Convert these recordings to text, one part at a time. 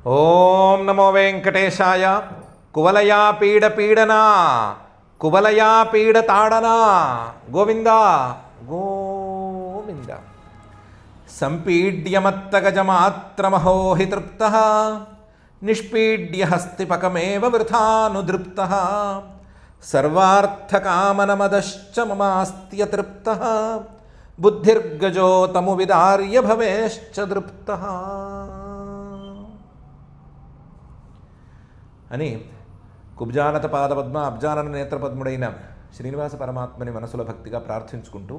ఓం నమో వెంకటేశాయ. కువలయా పీడపీడనా కువలయా పీడతాడనా గోవింద గోవింద. సంపీడ్యమత్తగజమాత్రమహోహి తృప్తః నిష్పీడ్య హస్తిపకమేవ వృథానుదృప్తః సర్వార్థకామనమదశ్చ మమాస్త్యతృప్తః బుద్ధిర్గజో తము విదార్య భవేశ్చ దృప్తః అని కుబ్జానత పాదపద్మ అబ్జానన నేత్రపద్ముడైన శ్రీనివాస పరమాత్మని మనసులో భక్తిగా ప్రార్థించుకుంటూ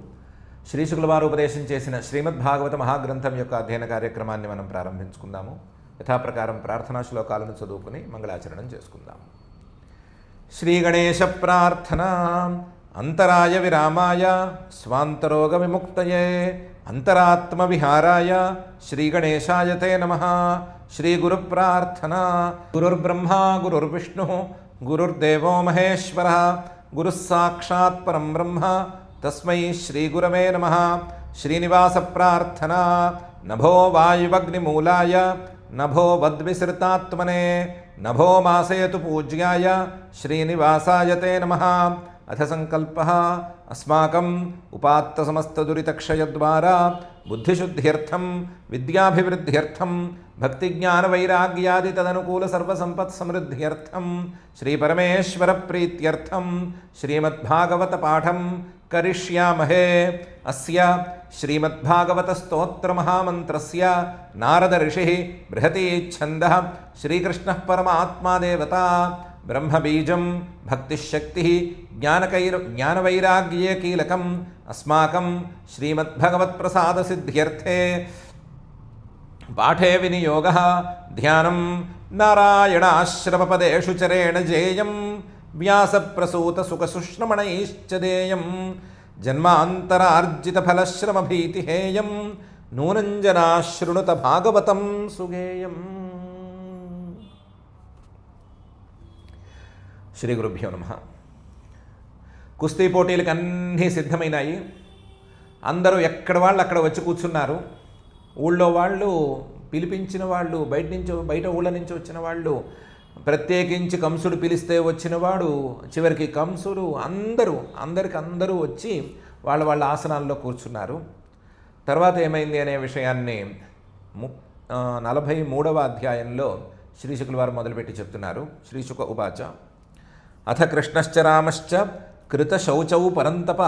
శ్రీ శుక్లవారు ఉపదేశం చేసిన శ్రీమద్భాగవత మహాగ్రంథం యొక్క అధ్యయన కార్యక్రమాన్ని మనం ప్రారంభించుకుందాము. యథాప్రకారం ప్రార్థనా శ్లోకాలను చదువుకుని మంగళాచరణం చేసుకుందాము. శ్రీ గణేశ ప్రార్థన. అంతరాయ విరామాయ స్వాంతరోగ విముక్తయే అంతరాత్మ విహారాయ శ్రీ గణేశాయ తే నమః. శ్రీ గురు ప్రార్థన. గురుర్బ్రహ్మ గురుర్విష్ణు గురుర్దేవో మహేశ్వర గురుః సాక్షాత్ పరం బ్రహ్మ తస్మై శ్రీ గురవే నమః. శ్రీనివాస ప్రార్థన. నభో వాయువగ్నిమూలాయ నభో వద్విసృతాత్మనే నభో మాసయతు పూజ్యాయ శ్రీనివాసాయ తే నమః. అథ సంకల్పః అస్మాకం ఉపాత్త సమస్త దురితక్షయద్వారా బుద్ధిశుద్ధ్యర్థం విద్యాభివృద్ధ్యర్థం భక్తిజ్ఞాన వైరాగ్యాది తదనుకూల సర్వసంపత్ సమృద్ధ్యర్థం శ్రీ పరమేశ్వర ప్రీత్యర్థం శ్రీమద్భాగవత పాఠం కరిష్యామహే. అస్య శ్రీమద్భాగవత స్తోత్ర మహామంత్రస్య నారద ఋషిః బృహతి ఛందః శ్రీకృష్ణః పరమాత్మా దేవతా బ్రహ్మబీజం భక్తిశక్తి జ్ఞానవైరాగ్యే కీలకం అస్మాకం శ్రీమద్భగవత్ప్రసాదసిద్ధ్యర్థే పాఠే వినియోగః ధ్యానం నారాయణాశ్రమపదేషు చరేణ జేయం వ్యాసప్రసూతసుఖసుష్ణమణైశ్చ దేయం జన్మాంతరార్జితఫలశ్రమభీతిహేయం నూనం జనాః శృణుత భాగవతం సుగేయం. శ్రీ గురుభ్యో నమః. కుస్తీ పోటీలకు అన్నీ సిద్ధమైనాయి. అందరూ ఎక్కడ వాళ్ళు అక్కడ వచ్చి కూర్చున్నారు. ఊళ్ళో వాళ్ళు పిలిపించిన వాళ్ళు, బయట ఊళ్ళ నుంచి వచ్చిన వాళ్ళు, ప్రత్యేకించి కంసుడు పిలిస్తే వచ్చినవాడు, చివరికి కంసుడు అందరూ వచ్చి వాళ్ళ ఆసనాల్లో కూర్చున్నారు. తర్వాత ఏమైంది అనే విషయాన్ని 43వ అధ్యాయంలో శ్రీ శుకుల వారు మొదలుపెట్టి చెప్తున్నారు. శ్రీ శుక ఉవాచ అథ కృష్ణశ్చ రామశ్చ కృత శౌచౌ పరంతప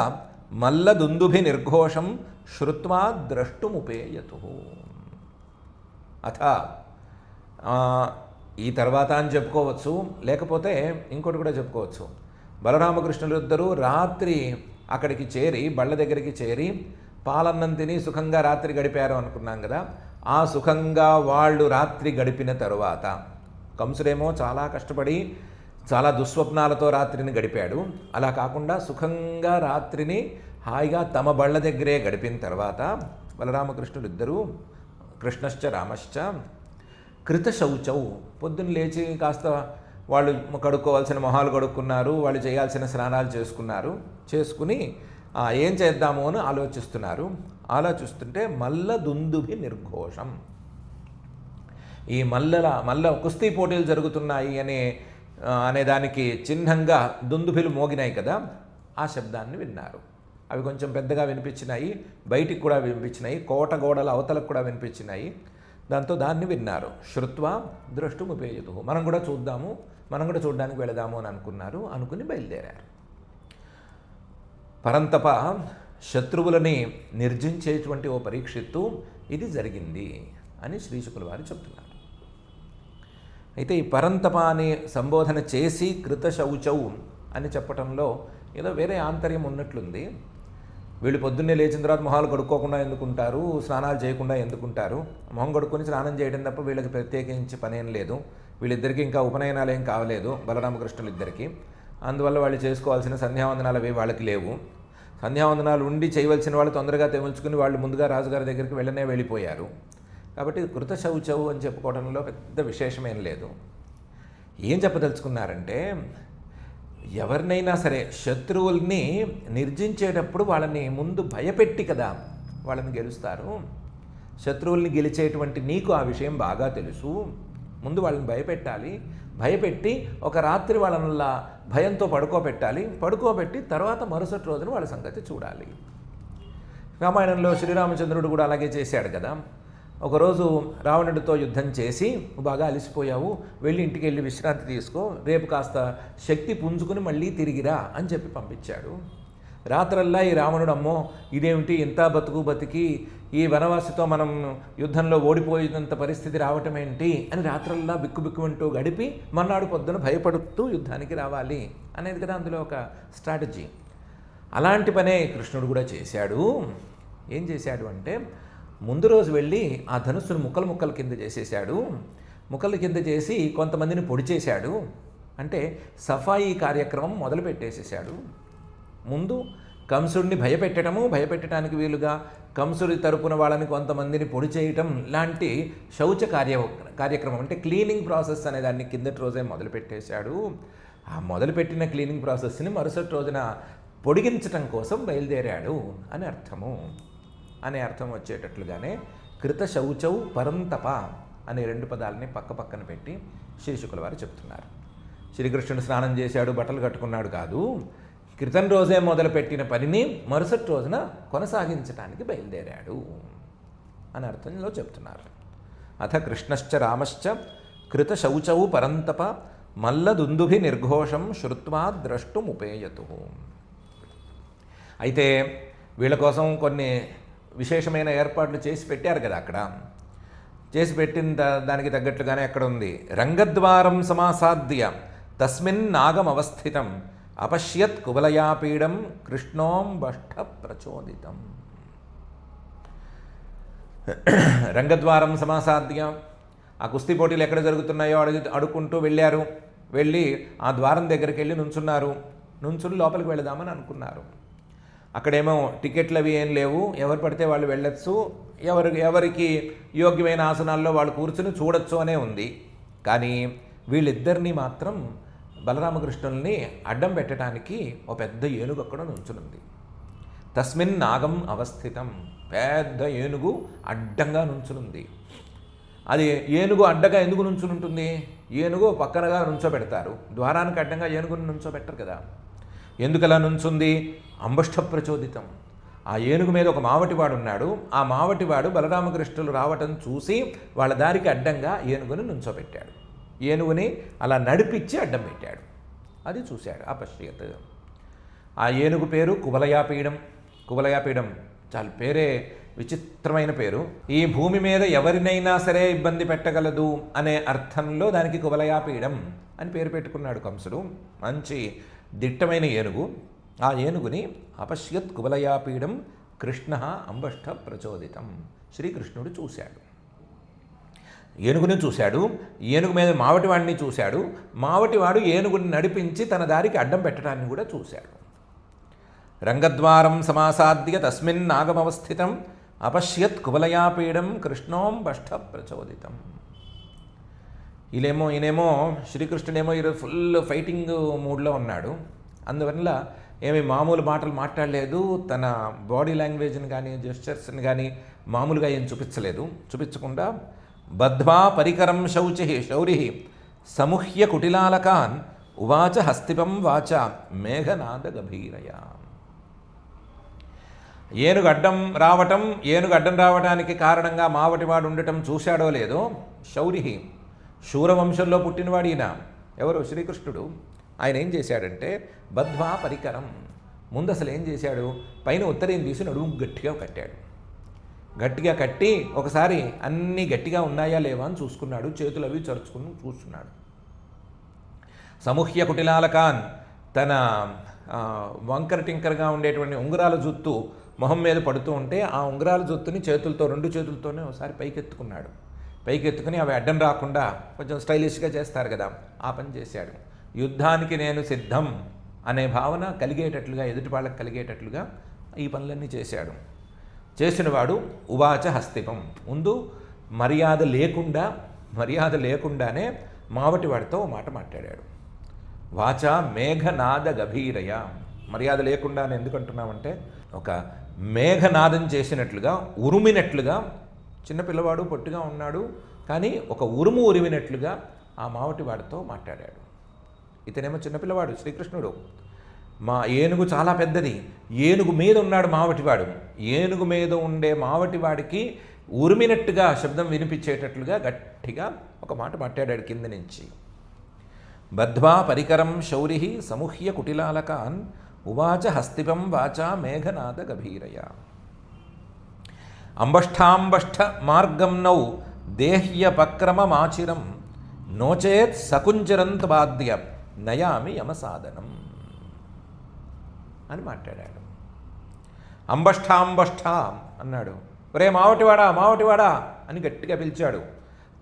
మల్లదుందుభి నిర్ఘోషం శ్రుత్వా ద్రష్టుముపేయతు. అథ ఈ తర్వాత అని చెప్పుకోవచ్చు, లేకపోతే ఇంకోటి కూడా చెప్పుకోవచ్చు. బలరామకృష్ణులిద్దరూ రాత్రి అక్కడికి చేరి, బళ్ళ దగ్గరికి చేరి పాలన్నం తిని సుఖంగా రాత్రి గడిపారు అనుకున్నాం కదా. ఆ సుఖంగా వాళ్ళు రాత్రి గడిపిన తరువాత కంసుడేమో చాలా కష్టపడి చాలా దుస్వప్నాలతో రాత్రిని గడిపాడు. అలా కాకుండా సుఖంగా రాత్రిని హాయిగా తమ బళ్ళ దగ్గరే గడిపిన తర్వాత బలరామకృష్ణులు ఇద్దరూ కృష్ణశ్చ రామశ్చ కృత శౌచౌ పొద్దున్న లేచి కాస్త వాళ్ళు కడుక్కోవాల్సిన మొహాలు కడుక్కున్నారు, వాళ్ళు చేయాల్సిన స్నానాలు చేసుకుని ఏం చేద్దాము అని ఆలోచిస్తుంటే మల్ల దుందుభి నిర్ఘోషం. ఈ మల్ల కుస్తీ పోటీలు జరుగుతున్నాయి అనే దానికి చిహ్నంగా దుందుభిలు మోగినాయి కదా, ఆ శబ్దాన్ని విన్నారు. అవి కొంచెం పెద్దగా వినిపించినాయి, బయటికి కూడా వినిపించినాయి, కోట గోడల అవతలకు కూడా వినిపించినాయి. దాంతో దాన్ని విన్నారు. శ్రుత్వా ద్రష్టుముపేయతు, మనం కూడా చూడడానికి వెళదాము అని అనుకుని బయలుదేరారు. పరంతప శత్రువులని నిర్జించేటువంటి ఓ పరీక్షిత్తు ఇది జరిగింది అని శ్రీ శుకుల వారు చెప్తున్నారు. అయితే ఈ పరంతప అని సంబోధన చేసి కృత శౌచౌ అని చెప్పటంలో ఏదో వేరే ఆంతర్యం ఉన్నట్లుంది. వీళ్ళు పొద్దున్నే లేచిన తర్వాత మొహాలు కడుక్కోకుండా ఎందుకుంటారు, స్నానాలు చేయకుండా ఎందుకుంటారు? మొహం కడుక్కొని స్నానం చేయడం తప్ప వీళ్ళకి ప్రత్యేకించి పనేం లేదు. వీళ్ళిద్దరికీ ఇంకా ఉపనయనాలు ఏం కావలేదు బలరామకృష్ణులు ఇద్దరికి. అందువల్ల వాళ్ళు చేసుకోవాల్సిన సంధ్యావందనాలు అవి వాళ్ళకి లేవు. సంధ్యావందనాలు ఉండి చేయవలసిన వాళ్ళు తొందరగా తెముల్చుకుని వాళ్ళు ముందుగా రాజుగారి దగ్గరికి వెళ్ళిపోయారు. కాబట్టి కృత శౌచవు అని చెప్పుకోవడంలో పెద్ద విశేషమేం లేదు. ఏం చెప్పదలుచుకున్నారంటే, ఎవరినైనా సరే శత్రువుల్ని నిర్జించేటప్పుడు వాళ్ళని ముందు భయపెట్టి కదా వాళ్ళని గెలుస్తారు. శత్రువుల్ని గెలిచేటువంటి నీకు ఆ విషయం బాగా తెలుసు. ముందు వాళ్ళని భయపెట్టాలి, భయపెట్టి ఒక రాత్రి వాళ్ళనల్లా భయంతో పడుకోబెట్టి తర్వాత మరుసటి రోజున వాళ్ళ సంగతి చూడాలి. రామాయణంలో శ్రీరామచంద్రుడు కూడా అలాగే చేశాడు కదా. ఒకరోజు రావణుడితో యుద్ధం చేసి బాగా అలసిపోయావు, వెళ్ళి ఇంటికి వెళ్ళి విశ్రాంతి తీసుకో, రేపు కాస్త శక్తి పుంజుకుని మళ్ళీ తిరిగిరా అని చెప్పి పంపించాడు. రాత్రల్లా ఈ రావణుడు అమ్మో ఇదేమిటి ఇంత బతికి ఈ వనవాసితో మనం యుద్ధంలో ఓడిపోయినంత పరిస్థితి రావటం ఏంటి అని రాత్రల్లా బిక్కుబిక్కుమంటూ గడిపి మర్నాడు పొద్దున భయపడుతూ యుద్ధానికి రావాలి అనేది కదా అందులో ఒక స్ట్రాటజీ. అలాంటి పనే కృష్ణుడు కూడా చేశాడు. ఏం చేశాడు అంటే ముందు రోజు వెళ్ళి ఆ ధనుస్సును ముక్కలు కింద చేసేసాడు. ముక్కల కింద చేసి కొంతమందిని పొడి చేశాడు. అంటే సఫాయి కార్యక్రమం మొదలు పెట్టేసేసాడు. ముందు కంసుడిని భయపెట్టడానికి వీలుగా కంసుడి తరపున వాళ్ళని కొంతమందిని పొడి చేయటం లాంటి శౌచ కార్యక్రమం అంటే క్లీనింగ్ ప్రాసెస్ అనే దాన్ని కిందటి రోజే మొదలుపెట్టేశాడు. ఆ మొదలుపెట్టిన క్లీనింగ్ ప్రాసెస్ని మరుసటి రోజున పొడిగించటం కోసం బయలుదేరాడు అని అర్థం వచ్చేటట్లుగానే కృత శౌచౌ పరంతప అనే 2 పదాలని పక్కన పెట్టి శీర్షికుల వారు చెప్తున్నారు. శ్రీకృష్ణుడు స్నానం చేశాడు, బట్టలు కట్టుకున్నాడు కాదు, క్రితం రోజే మొదలుపెట్టిన పనిని మరుసటి రోజున కొనసాగించడానికి బయలుదేరాడు అని అర్థంలో చెప్తున్నారు. అథ కృష్ణశ్చ రామశ్చ కృత శౌచౌ పరంతప మల్లదుందుభి నిర్ఘోషం శ్రుత్వా ద్రష్టుముపేయతు. అయితే వీళ్ళ కోసం కొన్ని విశేషమైన ఏర్పాట్లు చేసి పెట్టారు కదా. అక్కడ చేసి పెట్టిన దానికి తగ్గట్లుగానే అక్కడ ఉంది, రంగద్వారం సమాసాద్య తస్మిన్ నాగమవస్థితం అపశ్యత్ కువలయాపీడం కృష్ణోం బష్ఠ ప్రచోదితం. రంగద్వారం సమాసాద్య, ఆ కుస్తీ పోటీలు ఎక్కడ జరుగుతున్నాయో అడుక్కుంటూ వెళ్ళి ఆ ద్వారం దగ్గరికి వెళ్ళి నుంచుని లోపలికి వెళదామని అనుకున్నారు. అక్కడేమో టికెట్లు అవి ఏం లేవు, ఎవరు పడితే వాళ్ళు వెళ్ళొచ్చు, ఎవరికి యోగ్యమైన ఆసనాల్లో వాళ్ళు కూర్చుని చూడొచ్చు అనే ఉంది. కానీ వీళ్ళిద్దరినీ మాత్రం బలరామకృష్ణుల్ని అడ్డం పెట్టడానికి ఒక పెద్ద ఏనుగు అక్కడ నుంచునుంది. తస్మిన్ నాగం అవస్థితం, పెద్ద ఏనుగు అడ్డంగా నుంచునుంది. అది ఏనుగు అడ్డగా ఎందుకు నుంచునుంటుంది? ఏనుగు పక్కనగా నుంచోబెడతారు, ద్వారానికి అడ్డంగా ఏనుగుని నుంచోబెట్టరు కదా. ఎందుకలా నుంచుంది? అంబష్ఠ ప్రచోదితం. ఆ ఏనుగు మీద ఒక మావటివాడు ఉన్నాడు. ఆ మావటివాడు బలరామకృష్ణులు రావటం చూసి వాళ్ళ దారికి అడ్డంగా ఏనుగుని నుంచోబెట్టాడు. ఏనుగుని అలా నడిపించి అడ్డం పెట్టాడు. అది చూశాడు అపశ్యత్. ఆ ఏనుగు పేరు కువలయాపీడం. చాలా పేరే విచిత్రమైన పేరు. ఈ భూమి మీద ఎవరినైనా సరే ఇబ్బంది పెట్టగలదు అనే అర్థంలో దానికి కువలయాపీడం అని పేరు పెట్టుకున్నాడు కంసుడు. మంచి దిట్టమైన ఏనుగు. ఆ ఏనుగుని అపశ్యత్ కువలయాపీడం కృష్ణ అంబష్ఠ ప్రచోదితం. శ్రీకృష్ణుడు చూశాడు, ఏనుగుని చూశాడు, ఏనుగు మీద మావటివాడిని చూశాడు, మావటివాడు ఏనుగుని నడిపించి తన దారికి అడ్డం పెట్టడాన్ని కూడా చూశాడు. రంగద్వారం సమాసాద్య తస్మిన్ నాగమవస్థితం అపశ్యత్ కువలయాపీడం కృష్ణోం బష్ఠ ప్రచోదితం. ఈయనేమో శ్రీకృష్ణుడేమో ఈరోజు ఫుల్ ఫైటింగ్ మూడ్లో ఉన్నాడు. అందువల్ల ఏమి మామూలు మాటలు మాట్లాడలేదు, తన బాడీ లాంగ్వేజ్ని కానీ జెస్చర్స్ని కానీ మామూలుగా ఏం చూపించకుండా బద్ధ్వా పరికరం శౌరి సముహ్య కుటిలాలకాన్ ఉవాచ హస్తిపం వాచ మేఘనాద గభీరయ. ఏనుగు అడ్డం రావటానికి కారణంగా మావటివాడు ఉండటం చూశాడో లేదో, శూరవంశంలో పుట్టినవాడు ఈయన. ఎవరు? శ్రీకృష్ణుడు. ఆయన ఏం చేశాడంటే బద్ధ్వా పరికరం, ముందు అసలు ఏం చేశాడు, పైన ఉత్తరీయం తీసి నడుము గట్టిగా కట్టి ఒకసారి అన్నీ గట్టిగా ఉన్నాయా లేవా అని చూసుకున్నాడు. చేతులు అవి చరుచుకుని చూస్తున్నాడు. సముహ్య కుటిలాలకాన్, తన వంకర టింకరగా ఉండేటువంటి ఉంగరాల జుత్తు మొహం మీద పడుతూ ఉంటే ఆ ఉంగరాల జుత్తుని 2 చేతులతోనే ఒకసారి పైకెత్తుకుని అవి అడ్డం రాకుండా కొంచెం స్టైలిష్గా చేస్తారు కదా, ఆ పని చేశాడు. యుద్ధానికి నేను సిద్ధం అనే భావన కలిగేటట్లుగా, ఎదుటి వాళ్ళకి కలిగేటట్లుగా ఈ పనులన్నీ చేశాడు. చేసినవాడు ఉవాచ హస్తిపం, ముందు మర్యాద లేకుండానే మావటివాడితో మాట మాట్లాడాడు. వాచ మేఘనాద గభీరయ. మర్యాద లేకుండానే ఎందుకంటున్నామంటే ఒక మేఘనాదం చేసినట్లుగా, ఉరుమినట్లుగా, చిన్నపిల్లవాడు పొట్టిగా ఉన్నాడు, కానీ ఒక ఉరుము ఉరిమినట్లుగా ఆ మావటివాడితో మాట్లాడాడు. ఇతనేమో చిన్నపిల్లవాడు, శ్రీకృష్ణుడు. మా ఏనుగు చాలా పెద్దది, ఏనుగు మీద ఉన్నాడు మావటివాడు. ఏనుగు మీద ఉండే మావటివాడికి ఉరిమినట్టుగా శబ్దం వినిపించేటట్లుగా గట్టిగా ఒక మాట మాట్లాడాడు కింద నుంచి. బద్ధ్వా పరికరం శౌరి సముహ్య కుటిలాలకాన్ ఉవాచ హస్తిపం వాచా మేఘనాద గభీరయ. అంబష్టాంబష్ట మార్గం నౌ దేహ్యపక్రమమాచిరం నోచేత్ సకుంజరంతవాద్య నయామి యమసాధనం అని మాట్లాడాడు. అంబష్టాంబష్టాం అన్నాడు. ఒరే మావటివాడా మావటివాడా అని గట్టిగా పిలిచాడు.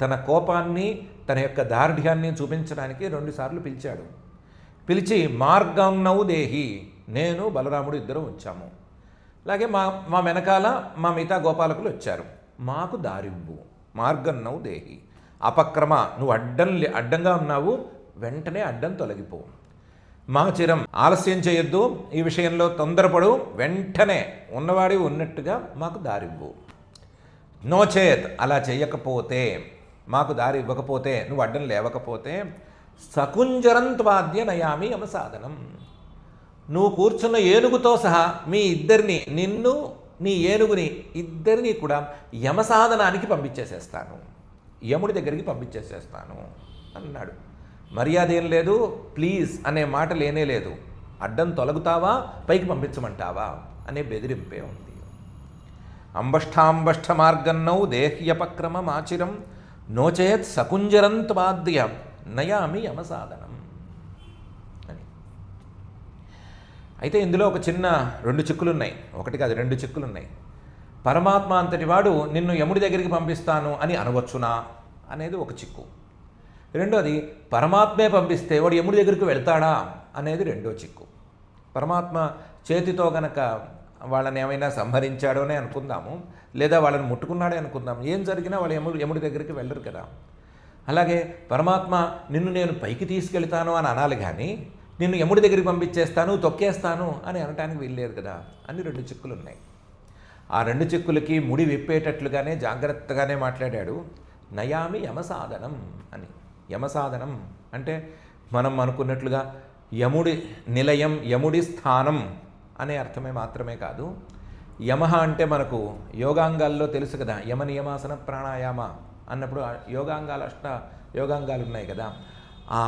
తన కోపాన్ని, తన యొక్క దార్ఢ్యాన్ని చూపించడానికి 2 సార్లు పిలిచాడు. పిలిచి మార్గం నౌ దేహి, నేను బలరాముడు ఇద్దరం వచ్చాము. అలాగే మా వెనకాల మా మిగతా గోపాలకులు వచ్చారు, మాకు దారివ్వు. మార్గం నౌ దేహి, అపక్రమ, నువ్వు అడ్డంగా ఉన్నావు, వెంటనే అడ్డం తొలగిపో. మాచిరం, ఆలస్యం చేయొద్దు, ఈ విషయంలో తొందరపడు, వెంటనే ఉన్నవాడి ఉన్నట్టుగా మాకు దారివ్వు. నోచేత్, అలా చేయకపోతే, మాకు దారి ఇవ్వకపోతే, నువ్వు అడ్డం లేవకపోతే సకుంజరంత్వాద్య నయామి యమసాధనం, నువ్వు కూర్చున్న ఏనుగుతో సహా మీ ఇద్దరిని, నిన్ను నీ ఏనుగుని ఇద్దరిని కూడా యమసాధనానికి పంపించేసేస్తాను, యముడి దగ్గరికి పంపించేసేస్తాను అన్నాడు. మర్యాద ఏం లేదు, ప్లీజ్ అనే మాట లేనే లేదు. అడ్డం తొలగుతావా, పైకి పంపించమంటావా అనే బెదిరింపే ఉంది. అంబష్టాంబష్ట మార్గన్నౌ దేహ్యపక్రమమాచిరం నోచేత్ సకుంజరంత్వాద్య నయామి యమసాధనం అని. అయితే ఇందులో ఒక చిన్న 2 చిక్కులున్నాయి. ఒకటి కాదు, 2 చిక్కులున్నాయి. పరమాత్మ అంతటి వాడు నిన్ను యముడి దగ్గరికి పంపిస్తాను అని అనవచ్చునా అనేది ఒక చిక్కు. రెండోది, పరమాత్మే పంపిస్తే వాడు యముడి దగ్గరికి వెళ్తాడా అనేది రెండో చిక్కు. పరమాత్మ చేతితో గనక వాళ్ళని ఏమైనా సంహరించాడోనే అనుకుందాము, లేదా వాళ్ళని ముట్టుకున్నాడే అనుకుందాం, ఏం జరిగినా వాళ్ళు యముడి దగ్గరికి వెళ్ళరు కదా. అలాగే పరమాత్మ నిన్ను నేను పైకి తీసుకెళ్తాను అని అనాలి, కానీ నిన్ను యముడి దగ్గరికి పంపించేస్తాను, తొక్కేస్తాను అని అనటానికి వీల్లేదు కదా అని 2 చిక్కులు ఉన్నాయి. ఆ 2 చిక్కులకి ముడి విప్పేటట్లుగానే జాగ్రత్తగానే మాట్లాడాడు. నయామి యమసాధనం అని. యమసాధనం అంటే మనం అనుకున్నట్లుగా యముడి నిలయం, యముడి స్థానం అనే అర్థమే మాత్రమే కాదు. యమహ అంటే మనకు యోగాంగాల్లో తెలుసు కదా, యమ నియమాసన ప్రాణాయామ అన్నప్పుడు యోగాంగాలు, యోగాంగాలు ఉన్నాయి కదా. ఆ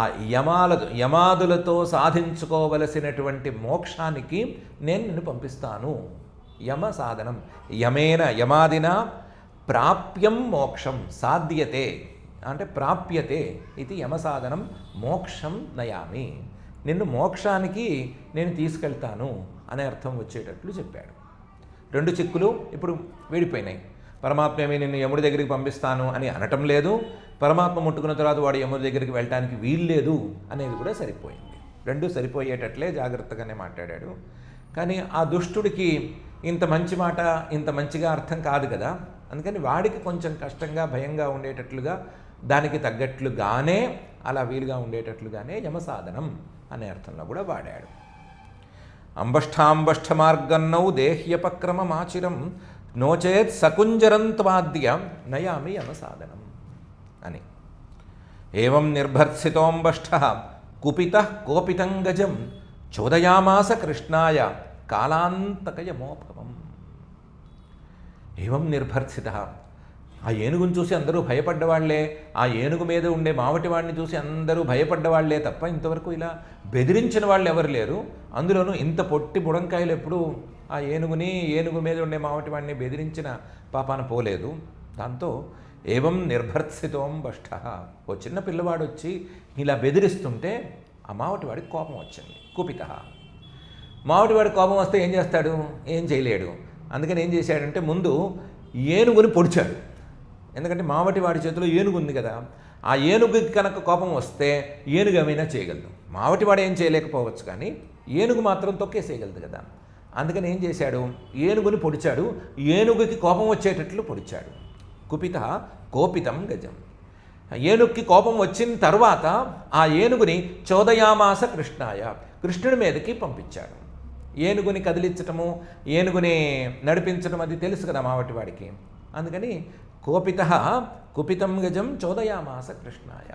యమాదులతో సాధించుకోవలసినటువంటి మోక్షానికి నేను నిన్ను పంపిస్తాను. యమ సాధనం, యమేన యమాదిన ప్రాప్యం మోక్షం సాధ్యతే అంటే ప్రాప్యతే ఇది యమసాధనం, మోక్షం నయామి, నిన్ను మోక్షానికి నేను తీసుకెళ్తాను అనే అర్థం వచ్చేటట్లు చెప్పాడు. 2 చిక్కులు ఇప్పుడు వీడిపోయినాయి. పరమాత్మ ఏమీ నిన్ను యముడి దగ్గరికి పంపిస్తాను అని అనటం లేదు, పరమాత్మ ముట్టుకున్న తర్వాత వాడు యముడి దగ్గరికి వెళ్ళటానికి వీల్లేదు అనేది కూడా సరిపోయింది. 2 సరిపోయేటట్లే జాగ్రత్తగానే మాట్లాడాడు. కానీ ఆ దుష్టుడికి ఇంత మంచి మాట ఇంత మంచిగా అర్థం కాదు కదా, అందుకని వాడికి కొంచెం కష్టంగా, భయంగా ఉండేటట్లుగా, దానికి తగ్గట్లుగానే, అలా వీలుగా ఉండేటట్లుగానే యమసాధనం అనే అర్థంలో కూడా వాడాడు. అంబష్టాంబష్ట మార్గన్నౌ దేహ్యపక్రమమాచిరం నోచేత్ సకుంజరంత్వాద్య నయామి యమసాధనం అని. ఏవం నిర్భర్సితోంబష్ట కుపితః కోపితం గజం చోదయామాస కృష్ణాయ కాలాంతకయమోపమం. ఏవం నిర్భర్సిత, ఆ ఏనుగును చూసి అందరూ భయపడ్డవాళ్లే, ఆ ఏనుగు మీద ఉండే మావటివాడిని చూసి అందరూ భయపడ్డవాళ్లే తప్ప ఇంతవరకు ఇలా బెదిరించిన వాళ్ళు ఎవరు లేరు. అందులోనూ ఇంత పొట్టి బుడంకాయలు ఎప్పుడూ ఆ ఏనుగు మీద ఉండే మావటివాడిని బెదిరించిన పాపాన పోలేదు. దాంతో ఏవం నిర్భర్సితోం బష్ట, ఓ చిన్న పిల్లవాడు వచ్చి ఇలా బెదిరిస్తుంటే ఆ మావటివాడికి కోపం వచ్చింది. కుపిత, మావటివాడి కోపం వస్తే ఏం చేస్తాడు? ఏం చేయలేడు. అందుకని ఏం చేశాడంటే ముందు ఏనుగుని పొడిచాడు. ఎందుకంటే మావటివాడి చేతిలో ఏనుగు ఉంది కదా, ఆ ఏనుగుకి కనుక కోపం వస్తే ఏనుగు ఏమైనా చేయగలదు. మావటివాడు ఏం చేయలేకపోవచ్చు, కానీ ఏనుగు మాత్రం తొక్కేసేయగలదు కదా. అందుకని ఏం చేశాడు? ఏనుగుని పొడిచాడు, ఏనుగుకి కోపం వచ్చేటట్లు పొడిచాడు. కుపిత కోపితం గజం, ఏనుగుకి కోపం వచ్చిన తర్వాత ఆ ఏనుగుని చోదయామాస కృష్ణాయ, కృష్ణుడి మీదకి పంపించాడు. ఏనుగుని కదిలించటము, ఏనుగుని నడిపించడం అది తెలుసు కదా మావటివాడికి. అందుకని కోపిత కుపితం గజం చోదయామాస కృష్ణాయ.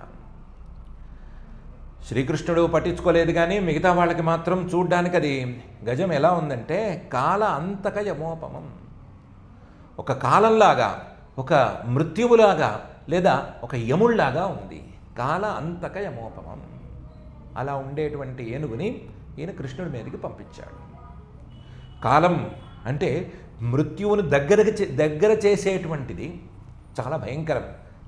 శ్రీకృష్ణుడు పట్టించుకోలేదు, కానీ మిగతా వాళ్ళకి మాత్రం చూడ్డానికి అది గజం ఎలా ఉందంటే కాల అంతక యమోపమం, ఒక కాలంలాగా, ఒక మృత్యువులాగా, లేదా ఒక యముళ్లాగా ఉంది. కాల అంతక యమోపమం. అలా ఉండేటువంటి ఏనుగుని ఈయన కృష్ణుడి మీదకి పంపించాడు. కాలం అంటే మృత్యువును దగ్గర చేసేటువంటిది, చాలా భయంకరం.